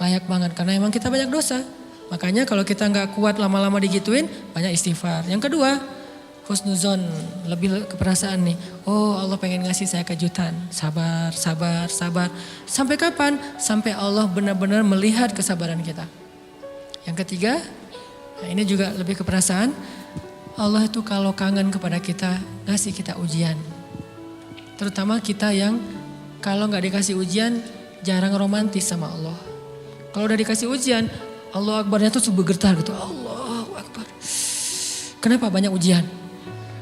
layak banget karena emang kita banyak dosa. Makanya kalau kita nggak kuat lama-lama digituin, banyak istighfar. Yang kedua, husnuzon, lebih ke perasaan nih. Oh Allah pengen ngasih saya kejutan, sabar. Sampai kapan? Sampai Allah benar-benar melihat kesabaran kita. Yang ketiga, nah ini juga lebih ke perasaan. Allah itu kalau kangen kepada kita, ngasih kita ujian. Terutama kita yang kalau gak dikasih ujian, jarang romantis sama Allah. Kalau udah dikasih ujian, Allah Akbarnya tuh bergetar gitu. Allahu Akbar. Kenapa banyak ujian?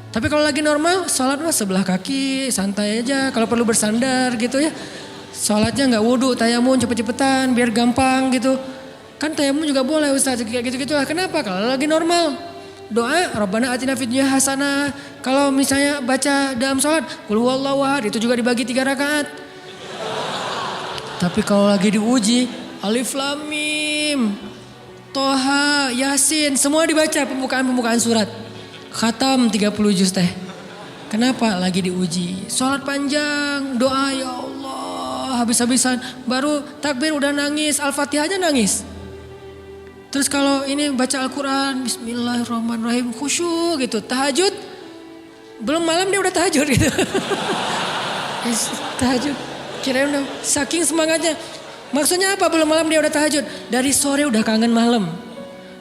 Tapi kalau lagi normal, sholat mah sebelah kaki, santai aja. Kalau perlu bersandar gitu ya. Sholatnya gak wudhu, tayamum cepet-cepetan, biar gampang gitu. Kan tayamum juga boleh Ustaz, kayak gitu-gitu lah. Kenapa? Kalau lagi normal. Doa, Rabbana atina fid dunya hasanah. Kalau misalnya baca dalam sholat, qul huwallahu ahad, itu juga dibagi 3 rakaat. Tapi kalau lagi diuji, Alif Lam Mim, Toha, Yasin, semua dibaca pembukaan surat. Khatam 30 juz teh. Kenapa? Lagi diuji. Sholat panjang, doa ya Allah, habis-habisan. Baru takbir udah nangis, Al-Fatihah aja nangis. Terus kalau ini baca Al-Quran, Bismillahirrahmanirrahim, khusyuk gitu. Tahajud, belum malam dia udah tahajud gitu. Tahajud, kirain udah saking semangatnya. Maksudnya apa belum malam dia udah tahajud? Dari sore udah kangen malam.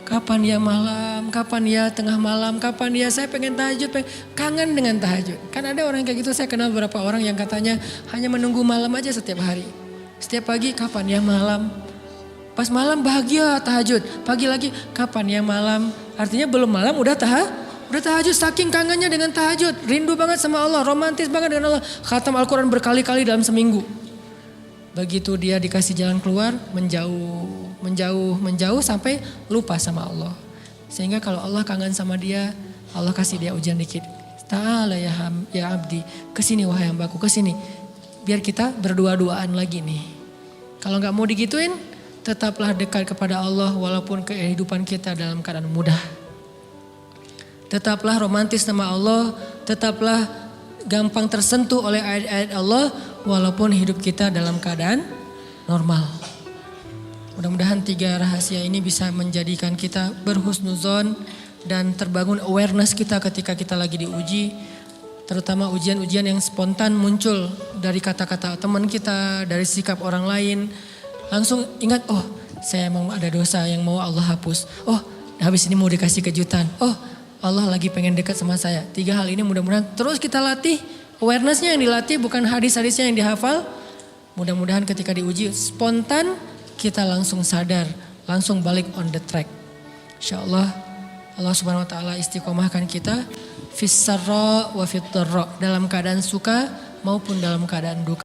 Kapan ya malam, kapan ya tengah malam, kapan ya saya pengen tahajud, kangen dengan tahajud. Kan ada orang kayak gitu, saya kenal beberapa orang yang katanya hanya menunggu malam aja setiap hari. Setiap pagi kapan ya malam. Pas malam bahagia tahajud. Pagi lagi kapan ya malam. Artinya belum malam udah tahajud. Saking kangennya dengan tahajud. Rindu banget sama Allah. Romantis banget dengan Allah. Khatam Al-Quran berkali-kali dalam seminggu. Begitu dia dikasih jalan keluar. Menjauh sampai lupa sama Allah. Sehingga kalau Allah kangen sama dia. Allah kasih dia ujian dikit. Ta'ala ya abdi. Kesini wahai hambaku, kesini. Biar kita berdua-duaan lagi nih. Kalau gak mau digituin. Tetaplah dekat kepada Allah walaupun kehidupan kita dalam keadaan mudah. Tetaplah romantis sama Allah, tetaplah gampang tersentuh oleh ayat-ayat Allah walaupun hidup kita dalam keadaan normal. Mudah-mudahan 3 rahasia ini bisa menjadikan kita berhusnuzon dan terbangun awareness kita ketika kita lagi diuji. Terutama ujian-ujian yang spontan muncul dari kata-kata teman kita, dari sikap orang lain. Langsung ingat, oh saya emang ada dosa yang mau Allah hapus. Oh habis ini mau dikasih kejutan. Oh Allah lagi pengen dekat sama saya. 3 hal ini mudah-mudahan terus kita latih. Awarenessnya yang dilatih bukan hadis-hadisnya yang dihafal. Mudah-mudahan ketika diuji spontan kita langsung sadar. Langsung balik on the track. Insya Allah Allah Subhanahu wa taala istiqomahkan kita fis sarra wa fit dharra, dalam keadaan suka maupun dalam keadaan duka.